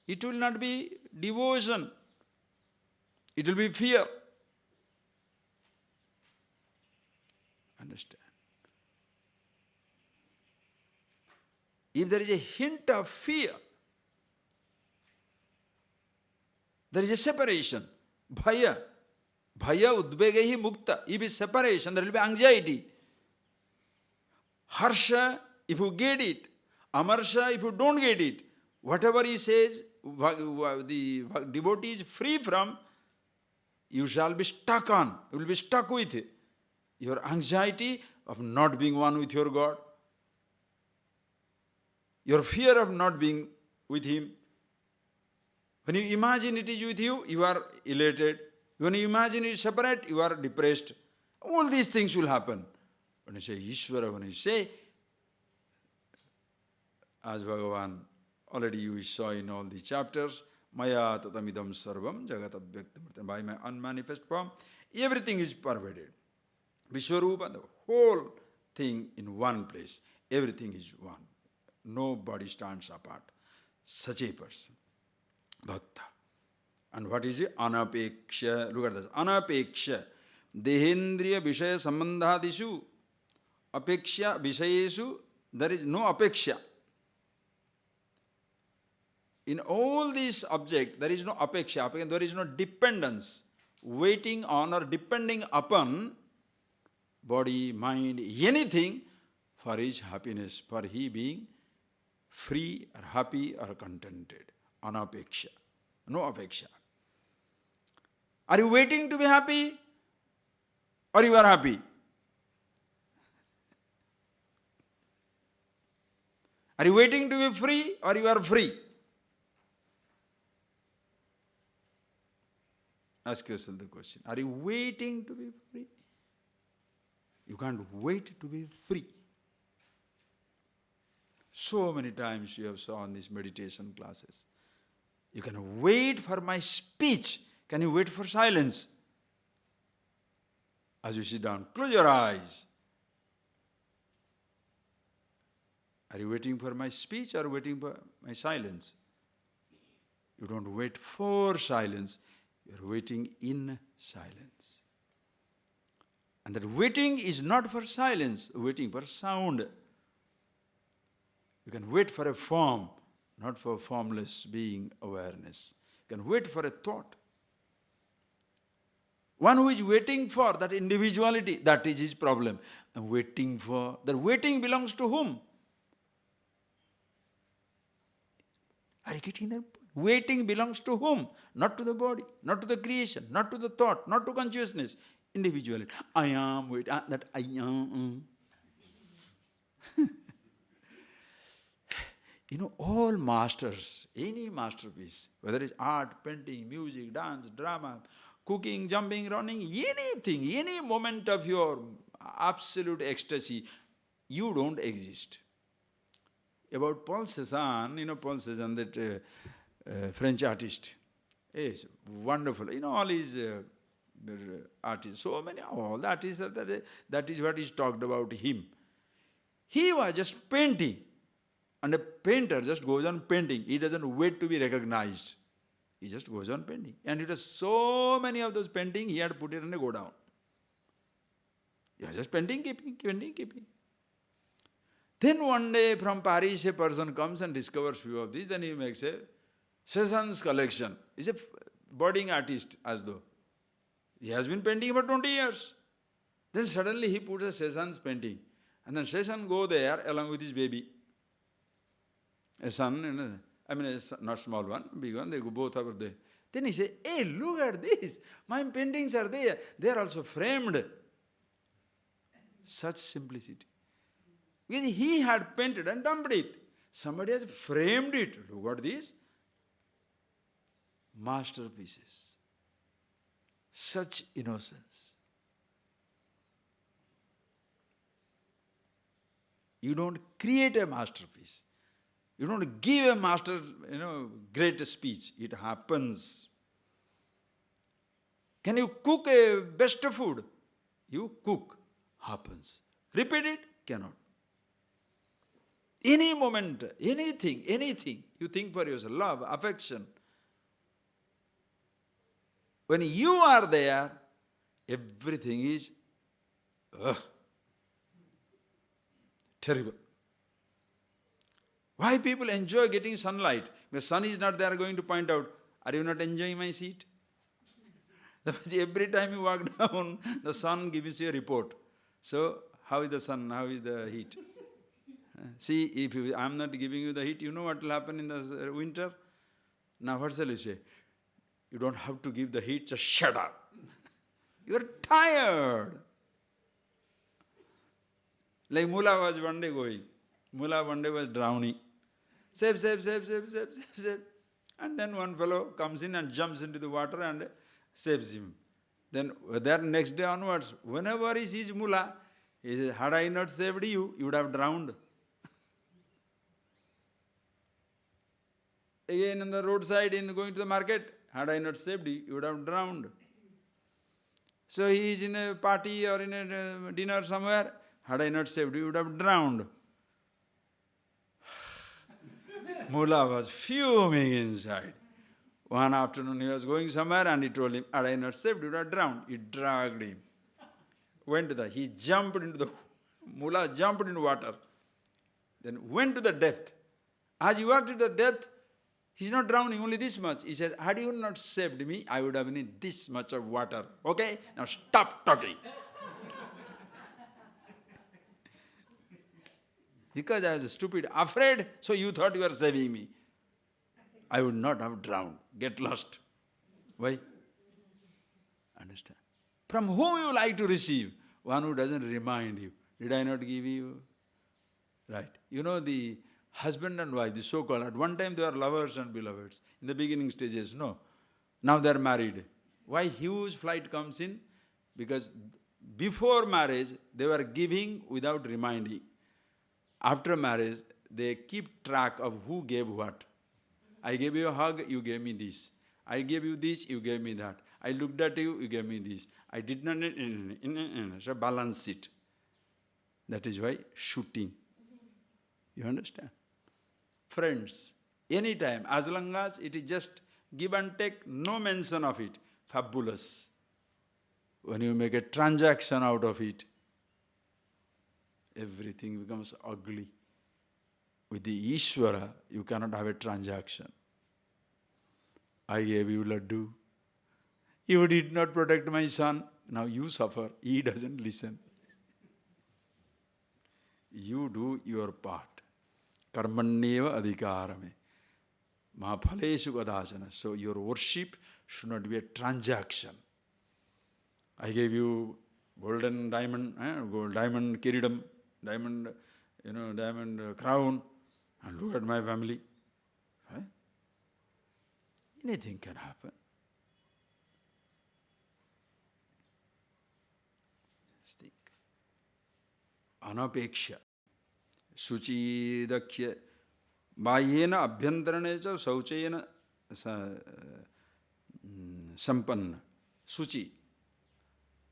it will not be devotion. It will be fear. Understand? If there is a hint of fear, there is a separation. Bhaya udvegahi mukta. If it is separation, there will be anxiety. Harsha, if you get it. Amarsha, if you don't get it. Whatever he says, the devotee is free from, you shall be stuck on. You will be stuck with it. Your anxiety of not being one with your God. Your fear of not being with Him. When you imagine it is with you, you are elated. When you imagine it separate, you are depressed. All these things will happen. When you say Ishvara, when you say, as Bhagavan, already you saw in all these chapters, Maya tatamidam sarvam jagata vyaktamurtam, by my unmanifest form, everything is pervaded. Vishwarupa, the whole thing in one place. Everything is one. Nobody stands apart. Such a person. Bhakta. And what is it? Anapeksha. Look at this. Anapeksha. Dehendriya Vishaya Sambandhadishu. Apeksha Vishayesu. There is no apeksha. In all these objects, there is no apeksha. There is no dependence. Waiting on or depending upon body, mind, anything for his happiness, for he being free or happy or contented. Anapeksha. No apeksha. Are you waiting to be happy or you are happy? Are you waiting to be free or you are free? Ask yourself the question. Are you waiting to be free? You can't wait to be free. So many times you have saw in these meditation classes. You can wait for my speech. Can you wait for silence? As you sit down, close your eyes. Are you waiting for my speech or waiting for my silence? You don't wait for silence. You're waiting in silence. And that waiting is not for silence, waiting for sound. You can wait for a form, not for formless being awareness. You can wait for a thought. One who is waiting for that individuality, that is his problem. And waiting for, that waiting belongs to whom? Are you getting that? Waiting belongs to whom? Not to the body, not to the creation, not to the thought, not to consciousness. Individuality. I am waiting. That I am. You know, all masters, any masterpiece, whether it's art, painting, music, dance, drama, cooking, jumping, running, anything, any moment of your absolute ecstasy, you don't exist. About Paul Cézanne, you know Paul Cézanne, that French artist, is wonderful. You know, all his artists, so many, all the artists, that is what is talked about him. He was just painting. And a painter just goes on painting. He doesn't wait to be recognized. He just goes on painting. And it was so many of those paintings, he had put it on a go down. He was just painting, keeping. Then one day from Paris, a person comes and discovers few of these. Then he makes a Cézanne's collection. He's a budding artist, as though. He has been painting for 20 years. Then suddenly he puts a Cézanne's painting. And then Cézanne go there along with his baby. A son, I mean, not small one, big one, they go both over there. Then he says, hey, look at this. My paintings are there. They are also framed. Such simplicity. Because he had painted and dumped it. Somebody has framed it. Look at this. Masterpieces. Such innocence. You don't create a masterpiece. You don't give a master, great speech. It happens. Can you cook a best food? You cook. Happens. Repeat it? Cannot. Any moment, anything, you think for yourself, love, affection. When you are there, everything is terrible. Why people enjoy getting sunlight? The sun is not there going to point out, are you not enjoying my seat? Every time you walk down, the sun gives you a report. So, how is the sun? How is the heat? See, if I am not giving you the heat, you know what will happen in the winter? Now, what shall you say? You don't have to give the heat, just shut up. You are tired. Like Mula was one day going. Mula one day was drowning. Save, save, save, save, save, save, save. And then one fellow comes in and jumps into the water and saves him. Then there next day onwards, whenever he sees Mula, he says, had I not saved you, you would have drowned. Again on the roadside in going to the market, had I not saved you, you would have drowned. So he is in a party or in a dinner somewhere, had I not saved you, you would have drowned. Mula was fuming inside. One afternoon he was going somewhere and he told him, had I not saved you, would have drowned. He dragged him. He jumped into the, Mula jumped into water. Then went to the depth. As he walked to the depth, he's not drowning, only this much. He said, had you not saved me, I would have been in this much of water. Okay? Now stop talking. Because I was stupid, afraid, so you thought you were saving me. I would not have drowned. Get lost. Why? Understand? From whom you like to receive? One who doesn't remind you. Did I not give you? Right. You know the husband and wife, the so-called, at one time they were lovers and beloveds. In the beginning stages, no. Now they are married. Why huge flight comes in? Because before marriage, they were giving without reminding. After marriage, they keep track of who gave what. I gave you a hug, you gave me this. I gave you this, you gave me that. I looked at you, you gave me this. I did not, so balance it. That is why shooting. You understand? Friends, anytime, as long as it is just give and take, no mention of it, fabulous. When you make a transaction out of it, everything becomes ugly. With the Ishvara, you cannot have a transaction. I gave you laddu. You did not protect my son. Now you suffer. He doesn't listen. You do your part. Karmanyeva adhikarame. Mahaphaleshu kadasana. So your worship should not be a transaction. I gave you golden diamond, gold diamond kiridam, diamond, diamond crown, and look at my family. Right? Anything can happen. Just think. Anapeksha. Suchi dakya. Bayena abhyantarane sauchayena sampanna. Suchi.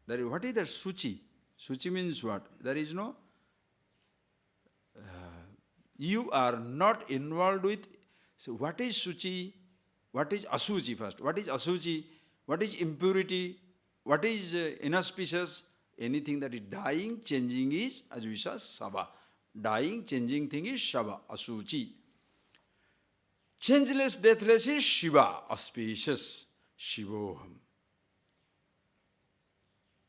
What is that suchi? Suchi means what? There is no... you are not involved with... So what is suchi? What is asuchi first? What is asuchi? What is impurity? What is inauspicious? Anything that is dying, changing is, as we say, sava. Dying, changing thing is shava, asuchi. Changeless, deathless is Shiva, auspicious, Shivoham.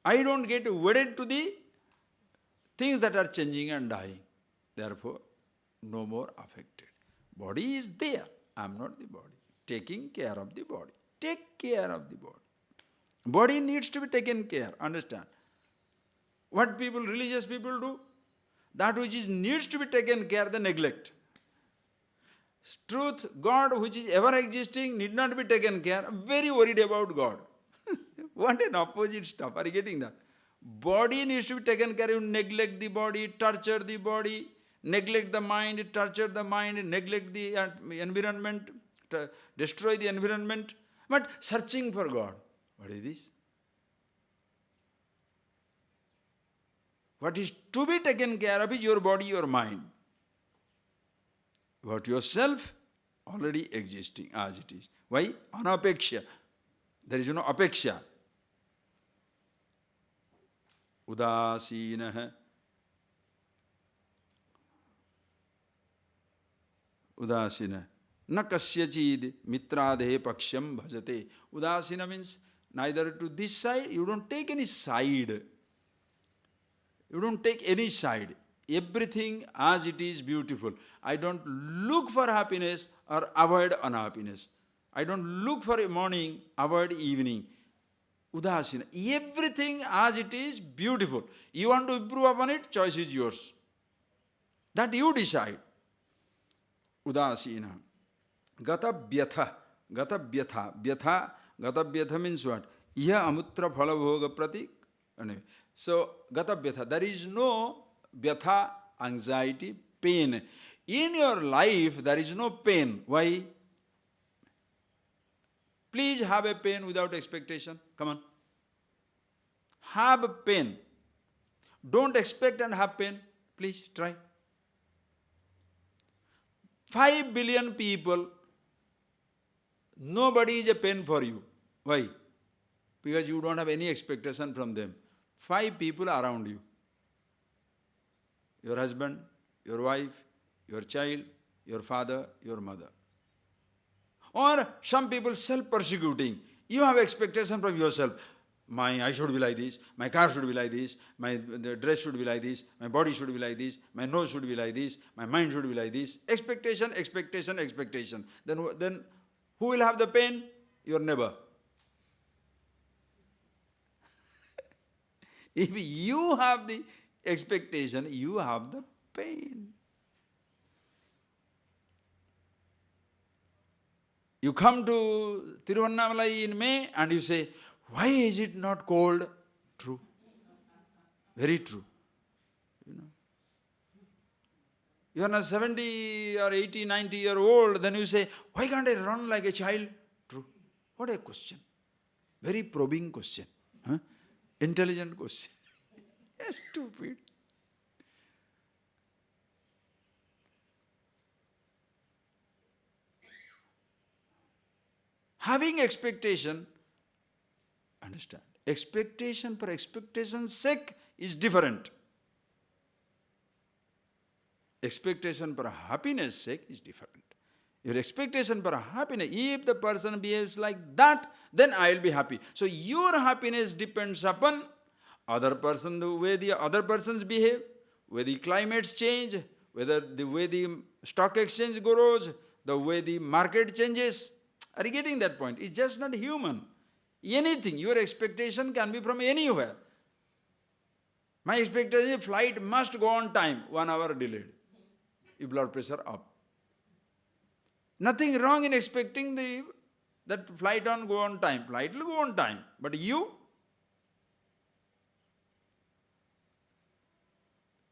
I don't get wedded to the things that are changing and dying. Therefore, no more affected. Body is there. I am not the body. Taking care of the body. Take care of the body. Body needs to be taken care. Understand? What people, religious people do? That which needs to be taken care, they neglect. Truth, God which is ever existing need not be taken care. I'm very worried about God. What an opposite stuff. Are you getting that? Body needs to be taken care of. You neglect the body, torture the body, neglect the mind, torture the mind, neglect the environment, destroy the environment. But searching for God. What is this? What is to be taken care of is your body, your mind. About yourself, already existing as it is. Why? Anapeksha. There is no apeksha. Udasinaha. Udasina. Na kasyachid mitradehe paksham bhajate. Udasina means neither to this side, you don't take any side. You don't take any side. Everything as it is beautiful. I don't look for happiness or avoid unhappiness. I don't look for a morning, avoid evening. Udasina. Everything as it is beautiful. You want to improve upon it, choice is yours. That you decide. Udasina. Gata vyatha. Gata vyatha. Vyatha. Gata vyatha means what? Iha amutra phala bhoga pratik. So, gata vyatha. There is no vyatha, anxiety, pain. In your life, there is no pain. Why? Please have a pain without expectation. Come on. Have pain. Don't expect and have pain. Please try. 5 billion people, nobody is a pain for you. Why? Because you don't have any expectation from them. 5 people around you. Your husband, your wife, your child, your father, your mother. Or some people self-persecuting. You have expectation from yourself. I should be like this, my car should be like this, the dress should be like this, my body should be like this, my nose should be like this, my mind should be like this. Expectation, expectation, expectation. Then who will have the pain? Your neighbor. If you have the expectation, you have the pain. You come to Tiruvannamalai in May and you say, why is it not cold? True. Very true. You are not 70 or 80, 90-year-old, then you say, why can't I run like a child? True. What a question. Very probing question. Huh? Intelligent question. Stupid. Having expectation, understand, expectation for expectation's sake is different. Expectation for happiness' sake is different. Your expectation for happiness, if the person behaves like that, then I will be happy. So your happiness depends upon other person, the way the other persons behave, where the climates change, whether the way the stock exchange grows, the way the market changes. Are you getting that point? It's just not human. Anything, your expectation can be from anywhere. My expectation is flight must go on time, 1 hour delayed. Your blood pressure up. Nothing wrong in expecting that flight go on time. Flight will go on time. But you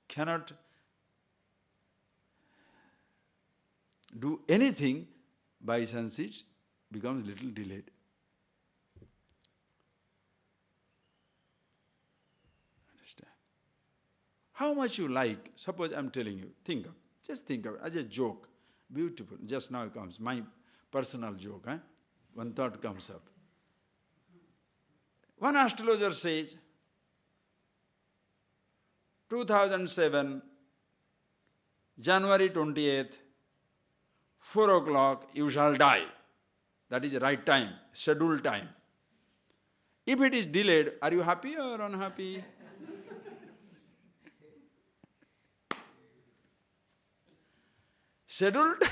cannot do anything by chance it becomes little delayed. Understand? How much you like, suppose I'm telling you, just think of it as a joke. Beautiful. Just now it comes, my personal joke. One thought comes up. One astrologer says, 2007, January 28th, 4 o'clock, you shall die. That is the right time, scheduled time. If it is delayed, are you happy or unhappy? Scheduled?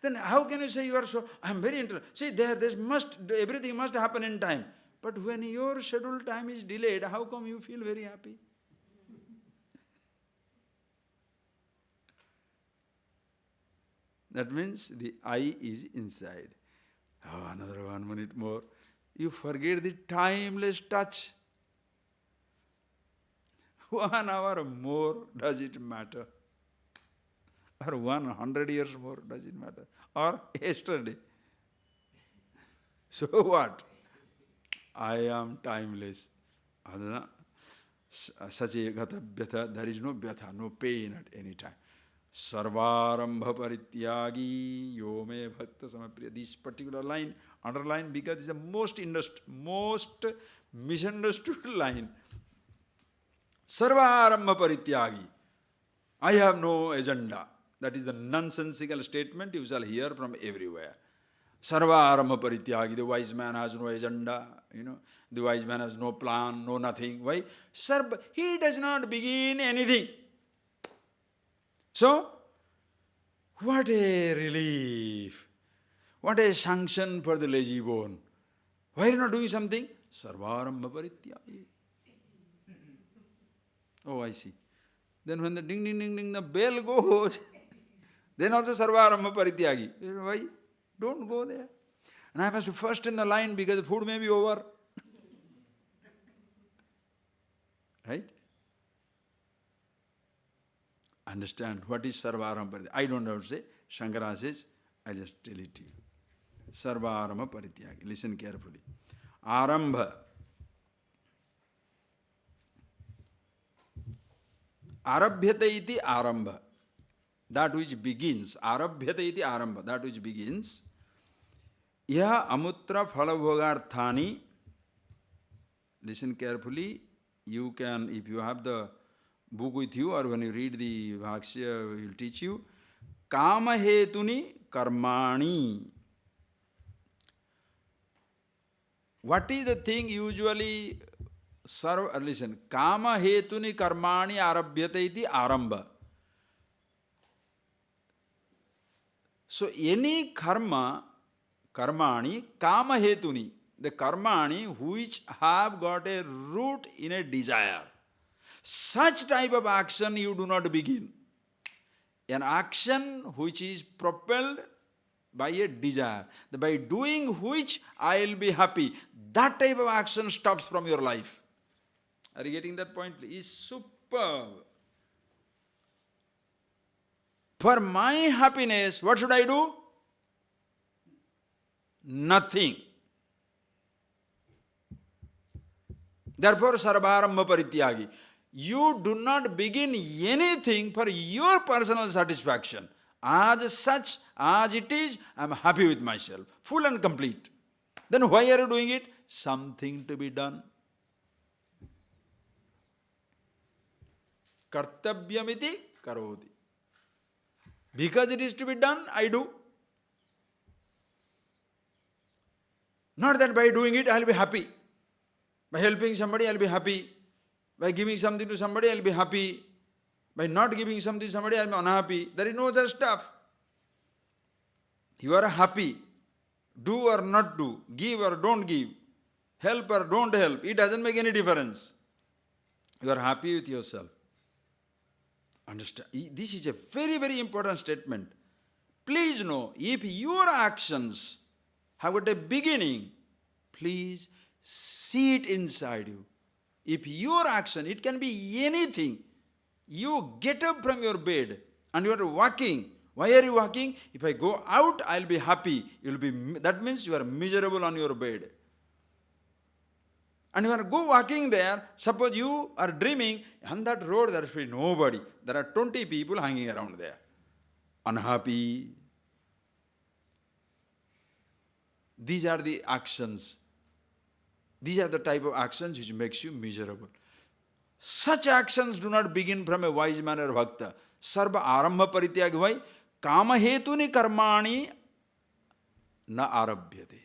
Then how can you say you are so, I am very interested. See, everything must happen in time. But when your scheduled time is delayed, how come you feel very happy? That means the I is inside. Oh, another 1 minute more. You forget the timeless touch. 1 hour more, does it matter? Or 100 years more, does it matter? Or yesterday. So what? I am timeless. Sache gata vyatha, there is no vyatha, no pain at any time. Sarvarambha parityagi yome bhakta samapriya. This particular line, underline because it's the most misunderstood line. Sarvarambha parityagi. I have no agenda. That is the nonsensical statement you shall hear from everywhere. Sarvarambha parityagi. The wise man has no agenda. The wise man has no plan, no nothing. Why? He does not begin anything. So, what a relief. What a sanction for the lazy bone. Why are you not doing something? Sarvarambha parityagi. Oh, I see. Then when the ding, ding, ding, ding, the bell goes, then also sarvarambha parityagi. Why? Don't go there. And I was first in the line because the food may be over. Right? Understand what is sarvarambha parityagi? I don't know how to say. Shankara says, I just tell it to you. Sarvarambha parityagi. Listen carefully. Arambha. Arabhyate iti arambha. That which begins. Arabhyate iti arambha. That which begins. Yaha amutra phalabhogarthani. Listen carefully. You can, if you have the book with you or when you read the Bhakshya, he will teach you. Kama hetuni karmani. What is the thing usually listen, kama hetuni karmani arabhyate iti arambha. So any karmani, kama hetuni, the karmani which have got a root in a desire. Such type of action you do not begin. An action which is propelled by a desire, by doing which I will be happy. That type of action stops from your life. Are you getting that point? It's superb. For my happiness, what should I do? Nothing. Therefore, sarvarambha parityagi. You do not begin anything for your personal satisfaction. As such, as it is, I am happy with myself. Full and complete. Then why are you doing it? Something to be done. Kartavyamiti karoti. Because it is to be done, I do. Not that by doing it, I will be happy. By helping somebody, I will be happy. By giving something to somebody, I will be happy. By not giving something to somebody, I will be unhappy. There is no such stuff. You are happy. Do or not do. Give or don't give. Help or don't help. It doesn't make any difference. You are happy with yourself. Understand? This is a very, very important statement. Please know, if your actions have got a beginning, please see it inside you. If your action, it can be anything. You get up from your bed and you are walking. Why are you walking? If I go out, I will be happy. That means you are miserable on your bed. And you are go walking there, suppose you are dreaming, on that road there should be nobody. There are 20 people hanging around there. Unhappy. These are the actions. These are the type of actions which makes you miserable. Such actions do not begin from a wise man or bhakta. Sarva arambha parityagi. Why? Kama hetuni karmani na arabhyate.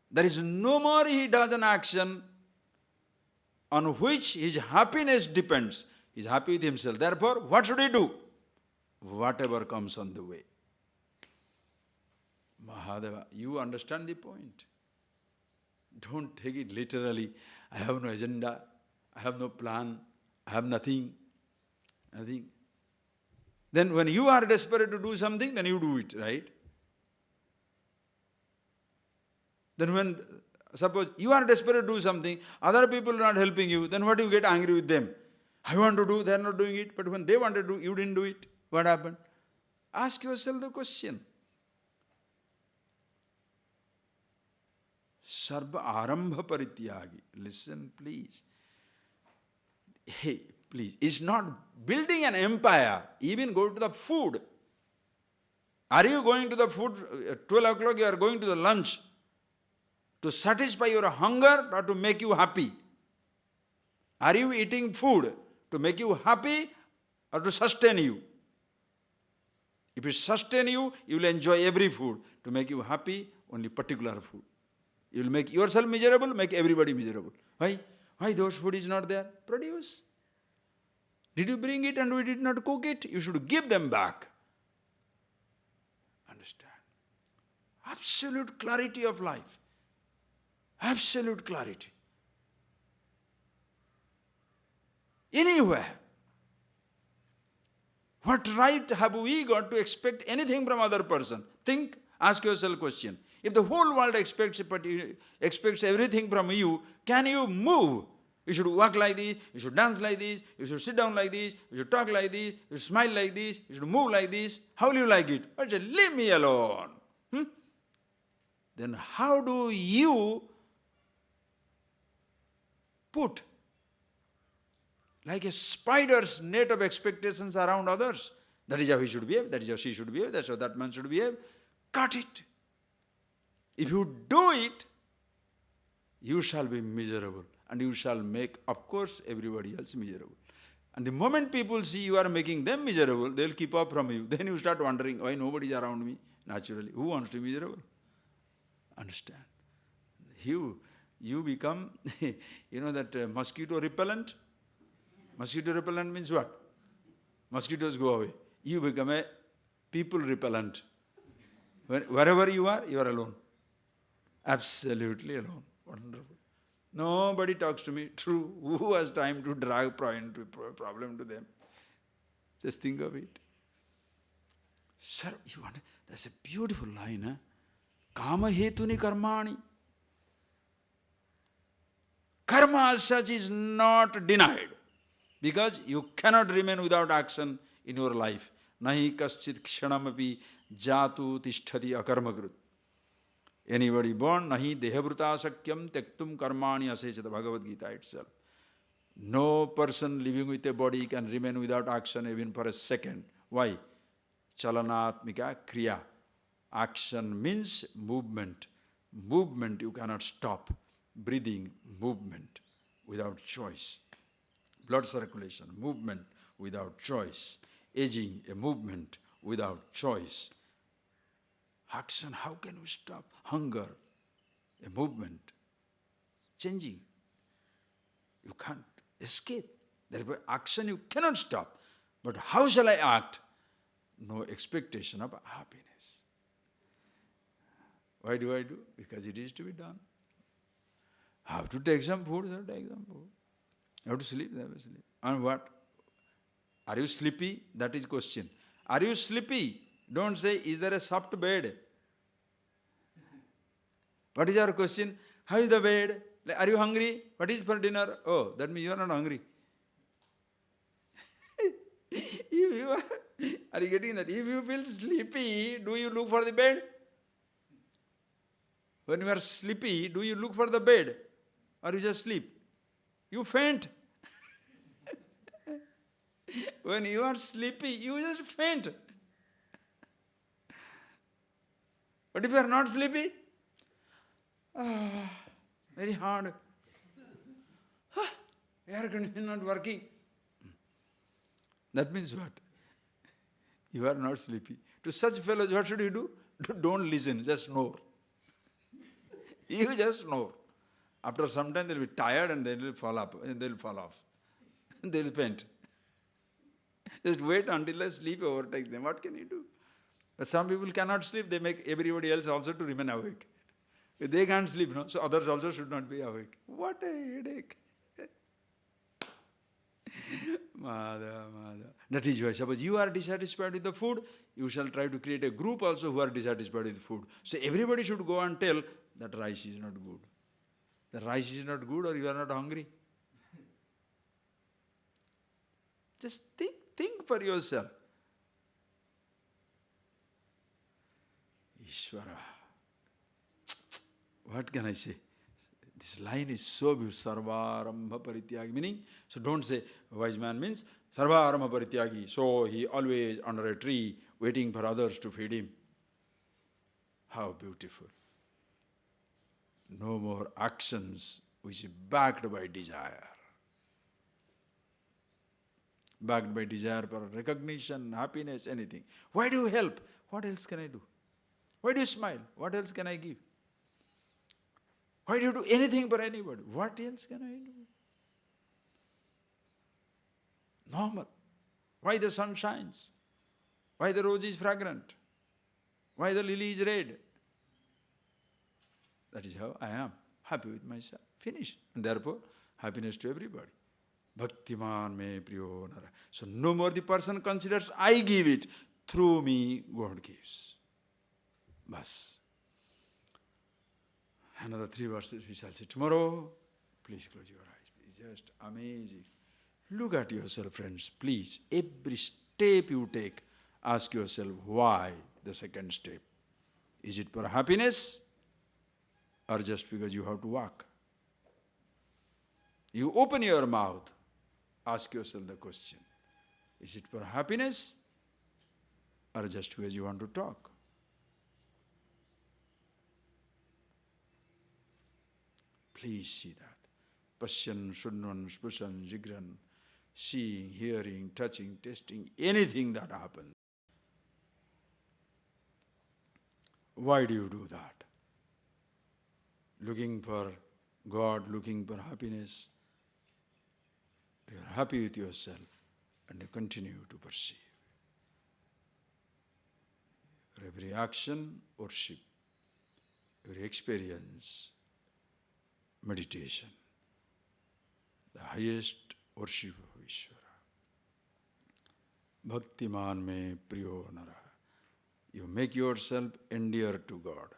There is no more he does an action on which his happiness depends. He is happy with himself. Therefore, what should he do? Whatever comes on the way. Mahadeva, you understand the point. Don't take it literally. I have no agenda. I have no plan. I have nothing. Nothing. Then when you are desperate to do something, then you do it, right? Then when, suppose you are desperate to do something, other people are not helping you, then what do you get angry with them? I want to do, they are not doing it. But when they want to do, you didn't do it. What happened? Ask yourself the question. Sarva arambha parityagi. Listen, please. Hey, please. It's not building an empire. Even go to the food. Are you going to the food, 12 o'clock you are going to the lunch to satisfy your hunger or to make you happy? Are you eating food to make you happy or to sustain you? If it sustain you, you will enjoy every food. To make you happy, only particular food. You will make yourself miserable, make everybody miserable. Why? Why those food is not there? Produce. Did you bring it and we did not cook it? You should give them back. Understand? Absolute clarity of life. Absolute clarity. Anywhere. What right have we got to expect anything from other person? Think, ask yourself a question. If the whole world expects everything from you, can you move? You should walk like this, you should dance like this, you should sit down like this, you should talk like this, you should smile like this, you should move like this. How will you like it? I say, leave me alone. Then how do you put like a spider's net of expectations around others? That is how he should behave, that is how she should behave, that's how that man should behave. Cut it. If you do it, you shall be miserable. And you shall make, of course, everybody else miserable. And the moment people see you are making them miserable, they will keep up from you. Then you start wondering, why nobody is around me? Naturally, who wants to be miserable? Understand? You become, you know that mosquito repellent? Mosquito repellent means what? Mosquitoes go away. You become a people repellent. Wherever you are alone. Absolutely alone. Wonderful. Nobody talks to me. True. Who has time to drag problem to them? Just think of it. Sir, that's a beautiful line, huh? Kama hetuni karmani. Karma as such is not denied. Because you cannot remain without action in your life. Nahi kaschit kshanamapi jatu tishtati akarmakrut. Anybody born, nahi dehabruta sakyam tektum karmani asesata, Bhagavad Gita itself. No person living with a body can remain without action even for a second. Why? Chalanatmika kriya. Action means movement. Movement you cannot stop. Breathing, movement without choice. Blood circulation, movement without choice. Aging, a movement without choice. Action, how can we stop? Hunger, a movement. Changing. You can't escape. Therefore, action you cannot stop. But how shall I act? No expectation of happiness. Why do I do? Because it is to be done. Have to take some food, so take some food. Have to sleep, have to sleep. And what? Are you sleepy? That is question. Are you sleepy? Don't say, is there a soft bed? What is your question? How is the bed? Are you hungry? What is for dinner? Oh, that means you are not hungry. Are you getting that? If you feel sleepy, do you look for the bed? When you are sleepy, do you look for the bed? Or you just sleep? You faint. When you are sleepy, you just faint. But if you are not sleepy, very hard. Air conditioner not working. That means what? You are not sleepy. To such fellows, what should you do? Don't listen, just snore. You just snore. After some time, they will be tired and they will fall up, and they will fall off. They will faint. Just wait until sleep overtakes them. What can you do? But some people cannot sleep. They make everybody else also to remain awake. If they can't sleep, no? So others also should not be awake. What a headache. Madha. That is why, suppose you are dissatisfied with the food, you shall try to create a group also who are dissatisfied with the food. So everybody should go and tell that rice is not good. The rice is not good or you are not hungry. Just think for yourself. Ishvara. What can I say? This line is so beautiful. Sarvarambha parityagi. Meaning, so don't say wise man means sarvarambha parityagi. So he always under a tree waiting for others to feed him. How beautiful. No more actions which is backed by desire. Backed by desire for recognition, happiness, anything. Why do you help? What else can I do? Why do you smile? What else can I give? Why do you do anything for anybody? What else can I do? Normal. Why the sun shines? Why the rose is fragrant? Why the lily is red? That is how I am. Happy with myself. Finish. And therefore, happiness to everybody. Bhaktiman me priyo nara. So no more the person considers I give it. Through me, God gives. Bas. Another 3 verses we shall see tomorrow. Please close your eyes. It's just amazing. Look at yourself, friends. Please, every step you take, ask yourself why the second step. Is it for happiness or just because you have to walk? You open your mouth, ask yourself the question. Is it for happiness or just because you want to talk? Please see that. Pashyan, Shunvan, Spushan, Jigran, seeing, hearing, touching, tasting, anything that happens. Why do you do that? Looking for God, looking for happiness. You are happy with yourself and you continue to perceive. Every action, worship. Every experience, meditation. The highest worship of Ishvara. Bhaktiman me priyo nara. You make yourself endear to God.